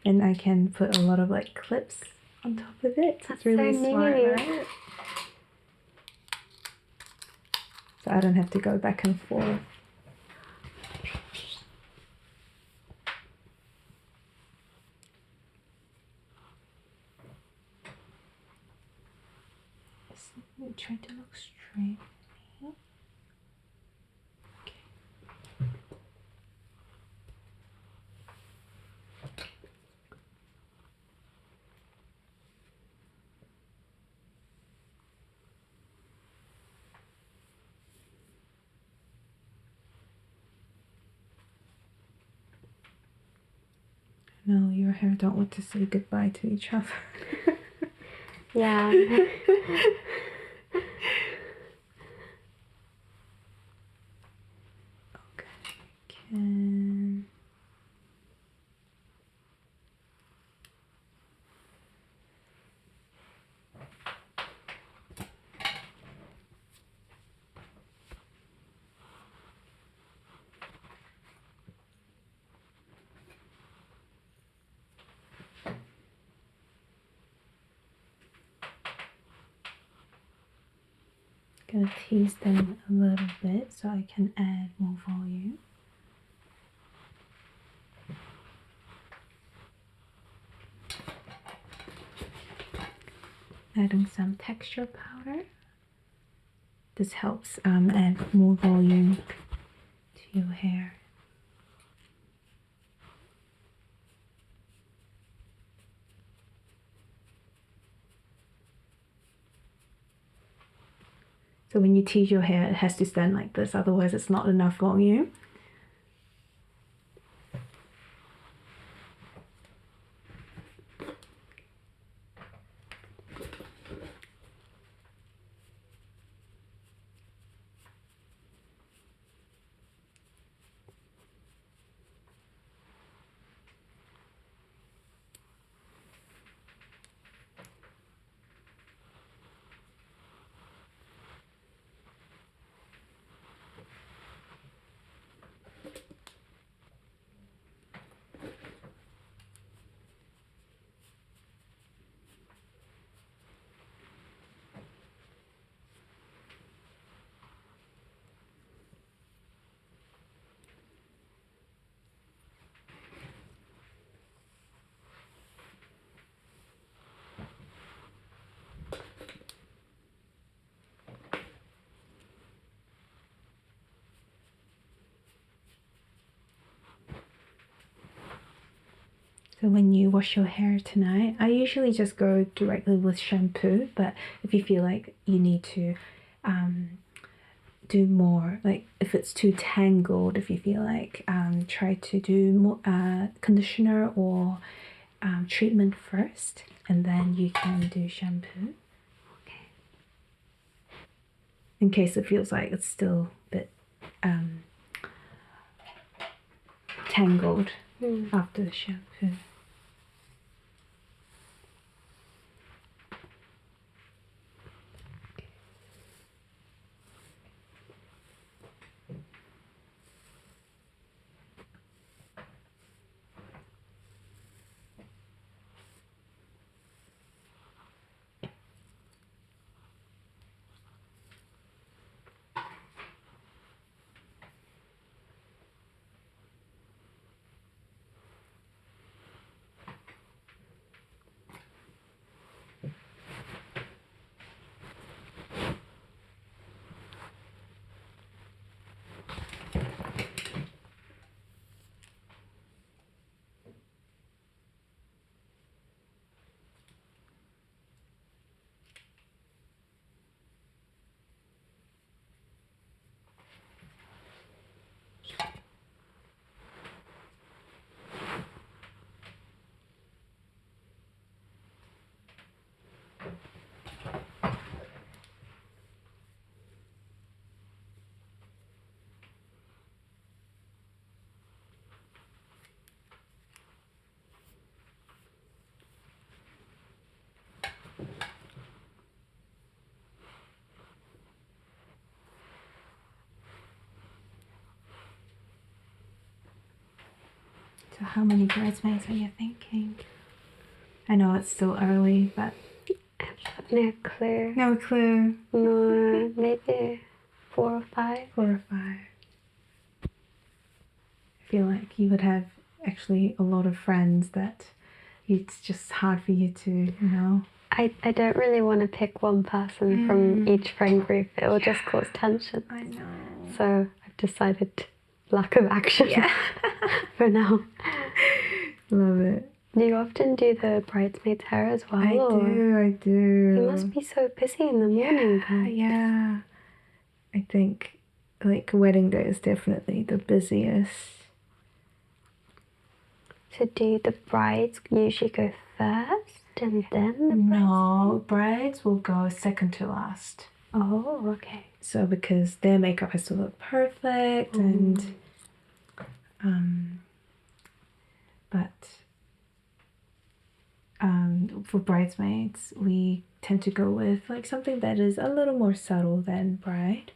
and I can put a lot of like clips on top of it. That's it's really so smart, neat. right? So I don't have to go back and forth. Try to look straight. No, your hair don't want to say goodbye to each other. Yeah. Can gonna tease them a little bit so I can add more volume. Adding some texture powder. This helps add more volume to your hair. So when you tease your hair, it has to stand like this, otherwise it's not enough volume. So when you wash your hair tonight, I usually just go directly with shampoo, but if you feel like you need to do more, like if it's too tangled, if you feel like try to do more conditioner or treatment first, and then you can do shampoo. Okay. In case it feels like it's still a bit tangled after the shampoo. So how many bridesmaids are you thinking? I know it's still early, but No clue. no clue. No, maybe 4 or 5. 4 or 5. I feel like you would have actually a lot of friends that it's just hard for you to, you know. I don't really want to pick one person from each friend group. It will just cause tension. I know. So I've decided lack of action for now. Love it. Do you often do the bridesmaid's hair as well? I do. You must be so busy in the morning then. Yeah. I think like wedding day is definitely the busiest. So do the brides usually go first and then the No, brides will go second to last. Oh, okay. So because their makeup has to look perfect and but for bridesmaids we tend to go with like something that is a little more subtle than bride.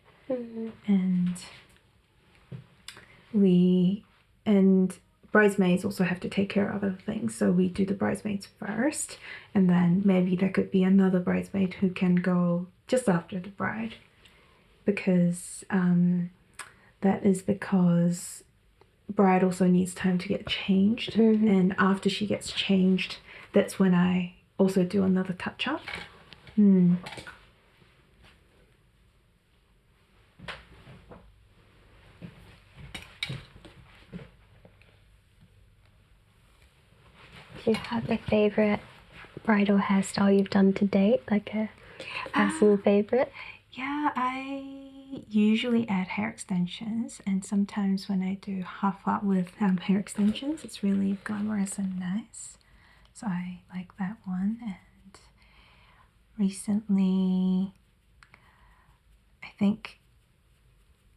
And bridesmaids also have to take care of other things, so we do the bridesmaids first, and then maybe there could be another bridesmaid who can go just after the bride, because that is because bride also needs time to get changed, and after she gets changed, that's when I also do another touch-up. Do you have a favorite bridal hairstyle you've done to date? Like a personal favorite? Yeah, I usually add hair extensions, and sometimes when I do half up with hair extensions, it's really glamorous and nice. So I like that one. And recently, I think,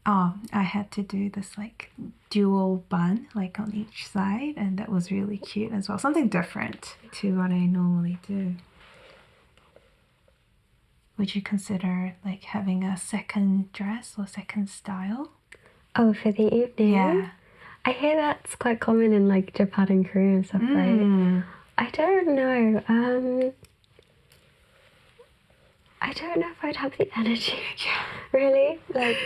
I had to do this like dual bun, like on each side, and that was really cute as well. Something different to what I normally do. Would you consider like having a second dress or second style? Oh, for the evening? Yeah. I hear that's quite common in like Japan and Korea and stuff, right? I don't know. I don't know if I'd have the energy. Yeah. Really? Like.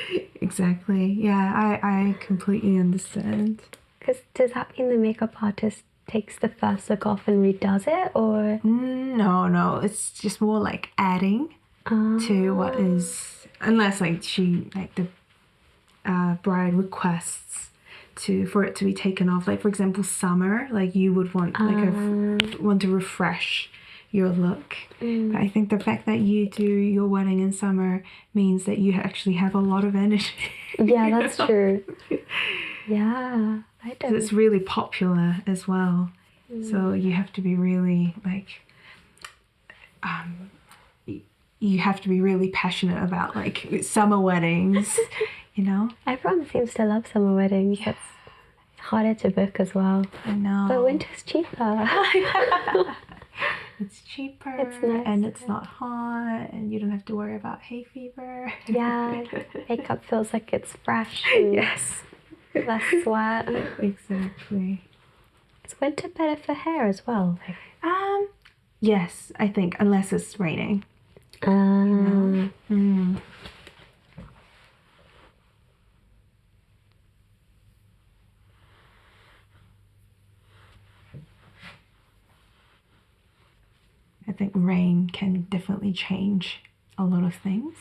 Exactly. Yeah, I completely understand. Because does that mean the makeup artist takes the first look off and redoes it, or? No. It's just more like adding to what is, unless like the bride requests for it to be taken off. Like for example, summer, like you would want want to refresh your look. But I think the fact that you do your wedding in summer means that you actually have a lot of energy. Yeah, that's true. Yeah, I don't. It's really popular as well. So you have to be really like, you have to be really passionate about like summer weddings, you know? Everyone seems to love summer weddings. Yeah. It's harder to book as well. I know. But winter's cheaper. It's cheaper, it's nice, and it's not hot, and you don't have to worry about hay fever. Yeah, makeup feels like it's fresh. Yes. Less sweat. Exactly. Is winter better for hair as well? Yes, I think, unless it's raining. You know? I think rain can definitely change a lot of things.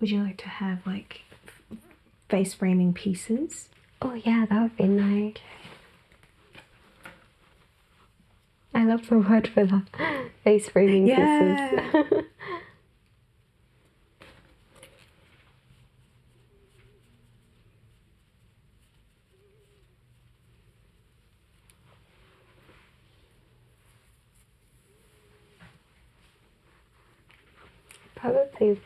would you like to have like face framing pieces? Oh yeah, that would be nice. I love the word for that. Face framing pieces. Probably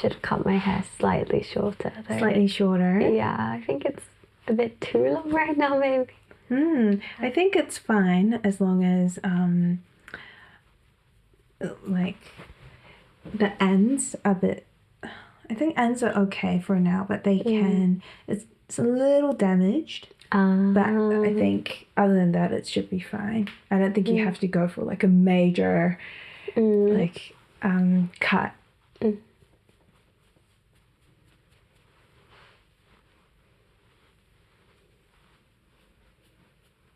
should cut my hair slightly shorter though. Slightly shorter? Yeah, I think it's a bit too long right now maybe. I think it's fine as long as like the ends are a bit, I think ends are okay for now, but they can, it's a little damaged. But I think other than that, it should be fine. I don't think you have to go for like a major like cut.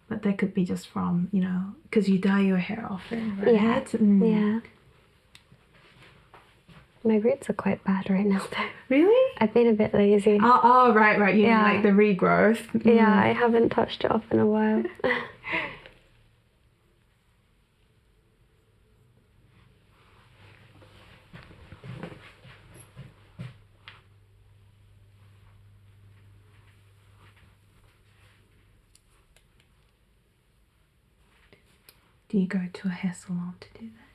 But that could be just from, you know, because you dye your hair often, right? Yeah. My roots are quite bad right now though. Really? I've been a bit lazy. Oh, right. You mean like the regrowth. Yeah, I haven't touched it up in a while. Do you go to a hair salon to do that?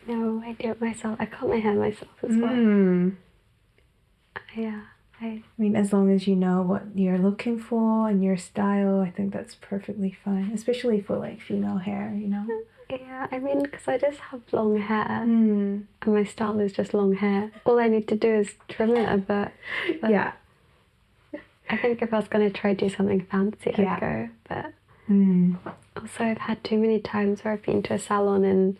No. No, I do it myself. I cut my hair myself as well. Yeah. I mean, as long as you know what you're looking for and your style, I think that's perfectly fine, especially for like female hair, you know? Yeah, I mean, because I just have long hair and my style is just long hair. All I need to do is trim it a bit. Yeah. I think if I was going to try to do something fancy, I'd go. But also, I've had too many times where I've been to a salon and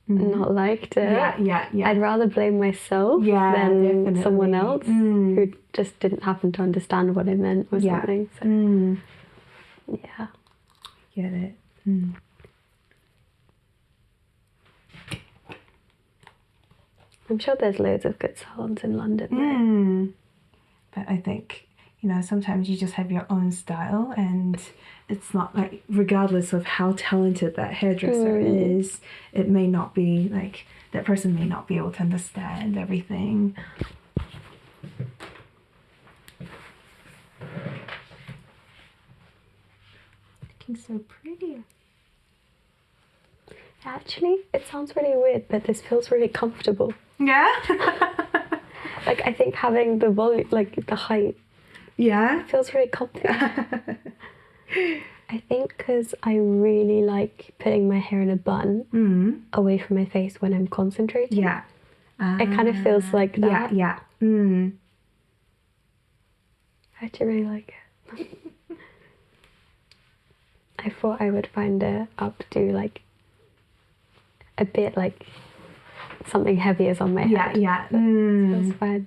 not liked it. Yeah. I'd rather blame myself than someone else who just didn't happen to understand what I meant or something. So, yeah. Get it. I'm sure there's loads of good salons in London. But I think, you know, sometimes you just have your own style and it's not like, regardless of how talented that hairdresser is, it may not be like, that person may not be able to understand everything. Looking so pretty. Actually, it sounds really weird, but this feels really comfortable. Yeah? Like, I think having the volume, like the height, feels really comfortable. I think because I really like putting my hair in a bun away from my face when I'm concentrating. Yeah. It kind of feels like that. Yeah. I actually really like it. I thought I would find it up to do like a bit like something heavy is on my head. Yeah. It feels fine.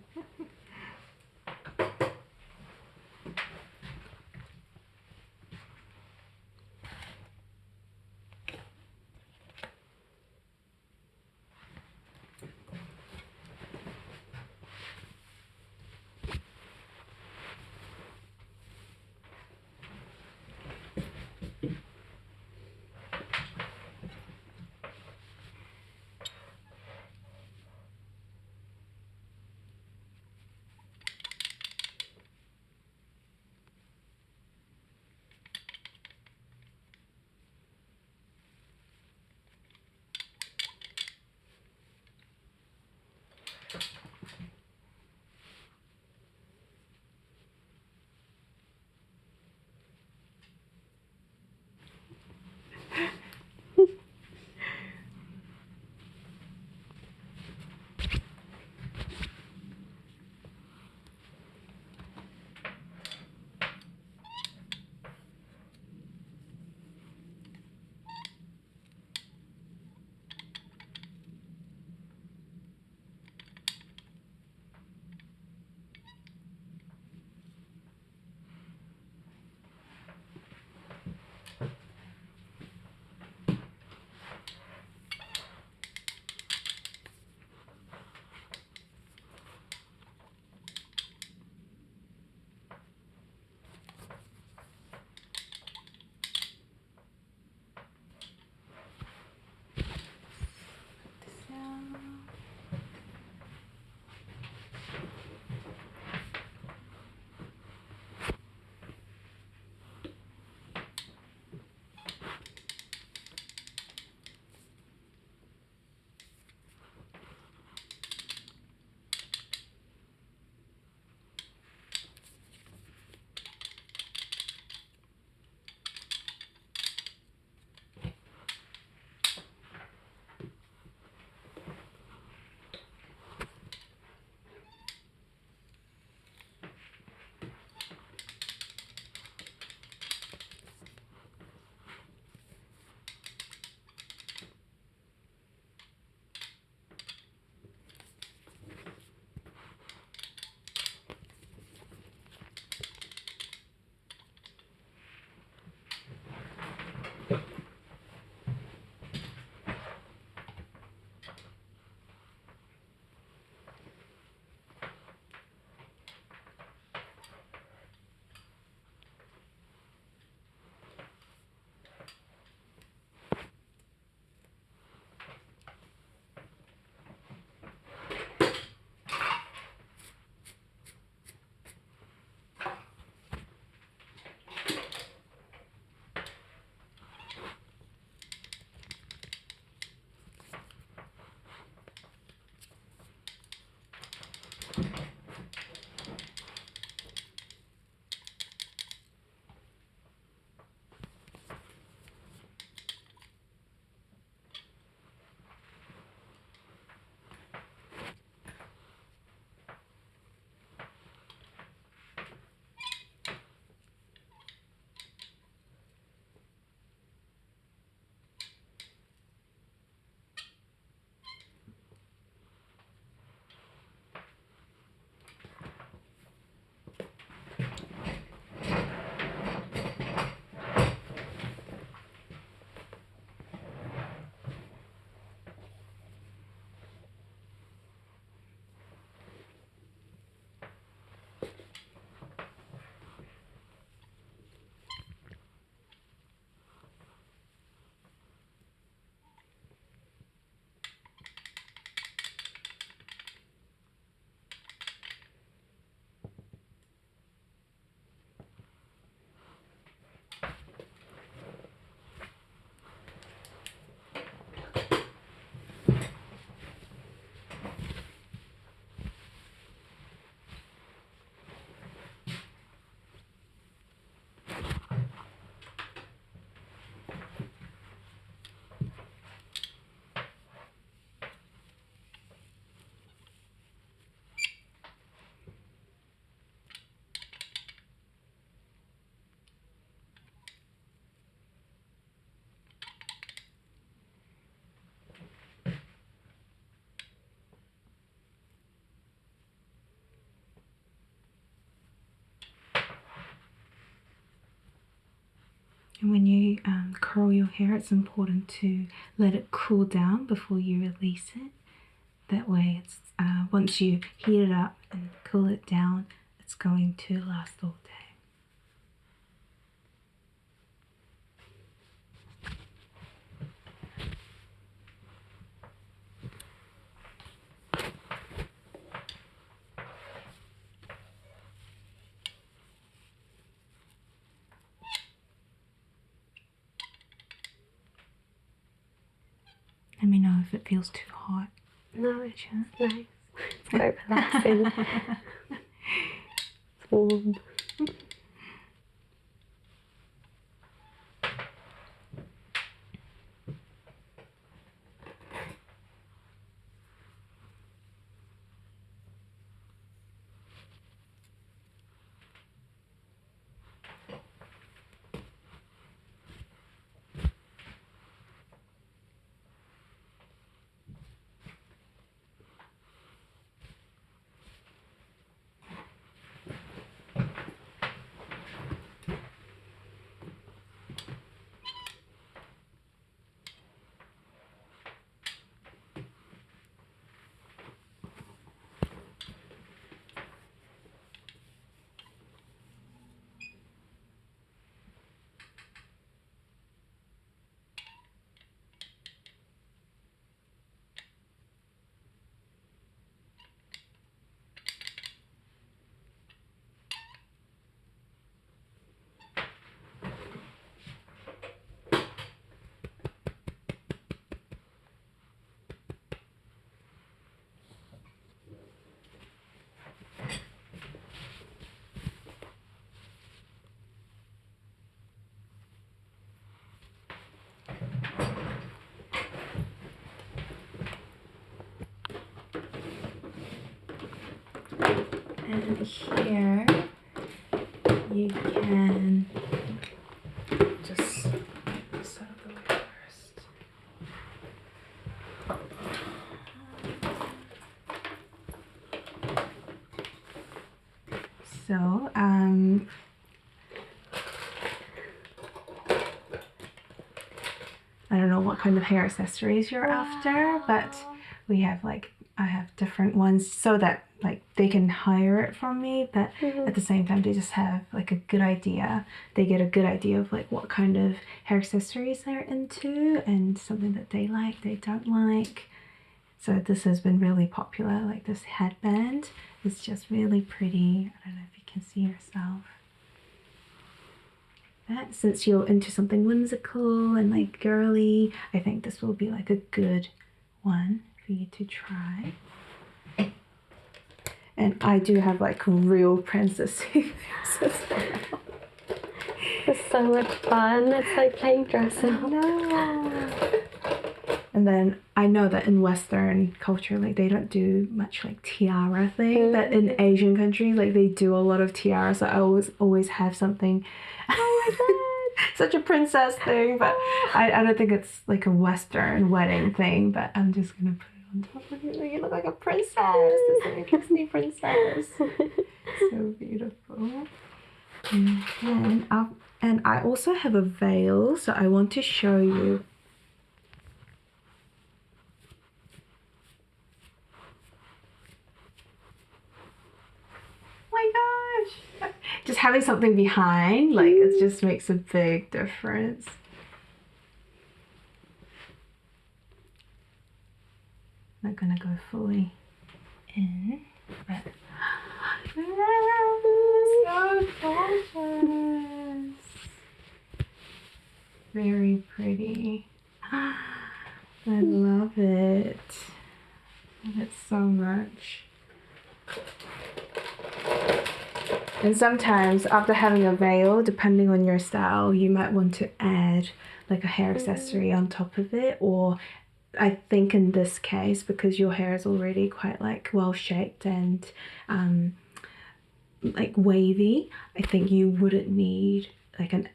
And when you curl your hair, it's important to let it cool down before you release it. That way, it's once you heat it up and cool it down, it's going to last all day. Let me know if it feels too hot. No, it's just nice. It's quite relaxing. It's warm. And here you can just set up the way first. So, I don't know what kind of hair accessories you're after, but we have I have different ones so that they can hire it from me, but at the same time they just have a good idea. They get a good idea of what kind of hair accessories they're into and something that they like, they don't like. So this has been really popular. This headband is just really pretty. I don't know if you can see yourself. That since you're into something whimsical and girly, I think this will be a good one for you to try. And I do have real princess ears as well. It's so much fun. It's like playing dress up. No. And then I know that in Western culture, they don't do much tiara thing, but in Asian countries, they do a lot of tiaras. So I always have something. Oh my god. Such a princess thing, but I don't think it's a Western wedding thing, but I'm just gonna put it on top of you. You look like a princess. This is a Disney princess. So beautiful. And I also have a veil, so I want to show you. Oh my gosh! Just having something behind, it just makes a big difference. I'm not gonna go fully in, but so gorgeous. Very pretty. I love it. Love it so much. And sometimes after having a veil, depending on your style, you might want to add a hair accessory on top of it, or I think in this case, because your hair is already quite well shaped and wavy, I think you wouldn't need an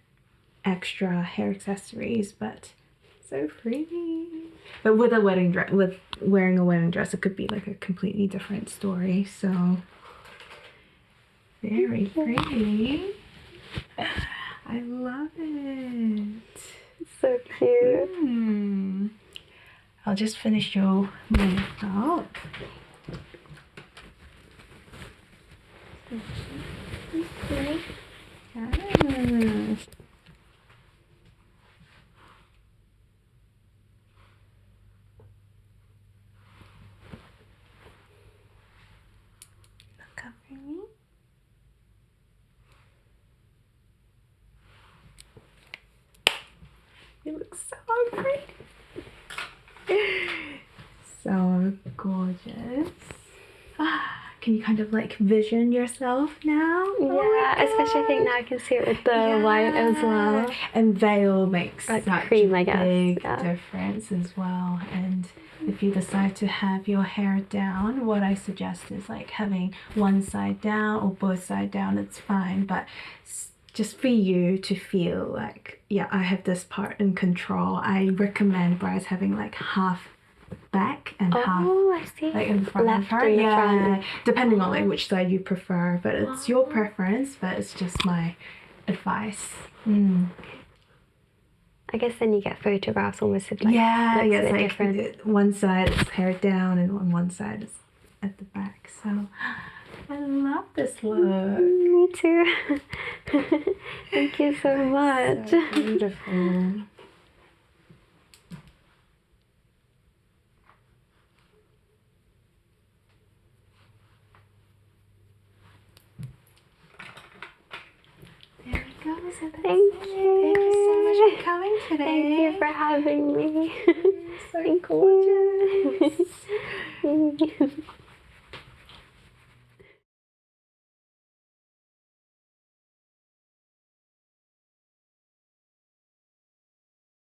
extra hair accessories, but so pretty. But with a wedding dress, with wearing a wedding dress, it could be a completely different story. So very pretty. I love it. So cute. I'll just finish your makeup. Yes. Look up for me. You look so pretty. So gorgeous. Can you kind of like vision yourself now? Yeah, especially I think now I can see it with the white as well. And veil makes Like such cream, I a guess. big Yeah. difference as well. And if you decide to have your hair down, what I suggest is like having one side down or both sides down, it's fine. But just for you to feel like, yeah, I have this part in control, I recommend brides having like half back and half I see. like in front Left of her. in the Yeah, front. depending on like which side you prefer, but it's your preference, but it's just my advice. I guess then you get photographs almost of like Yeah, looks a it's bit like different. one side is hair down and on one side is at the back. So I love this look. Me too. Thank you so much. So beautiful. There we go. So that's Thank it. you. Thank you so much for coming today. Thank you for having me. So gorgeous. Thank you.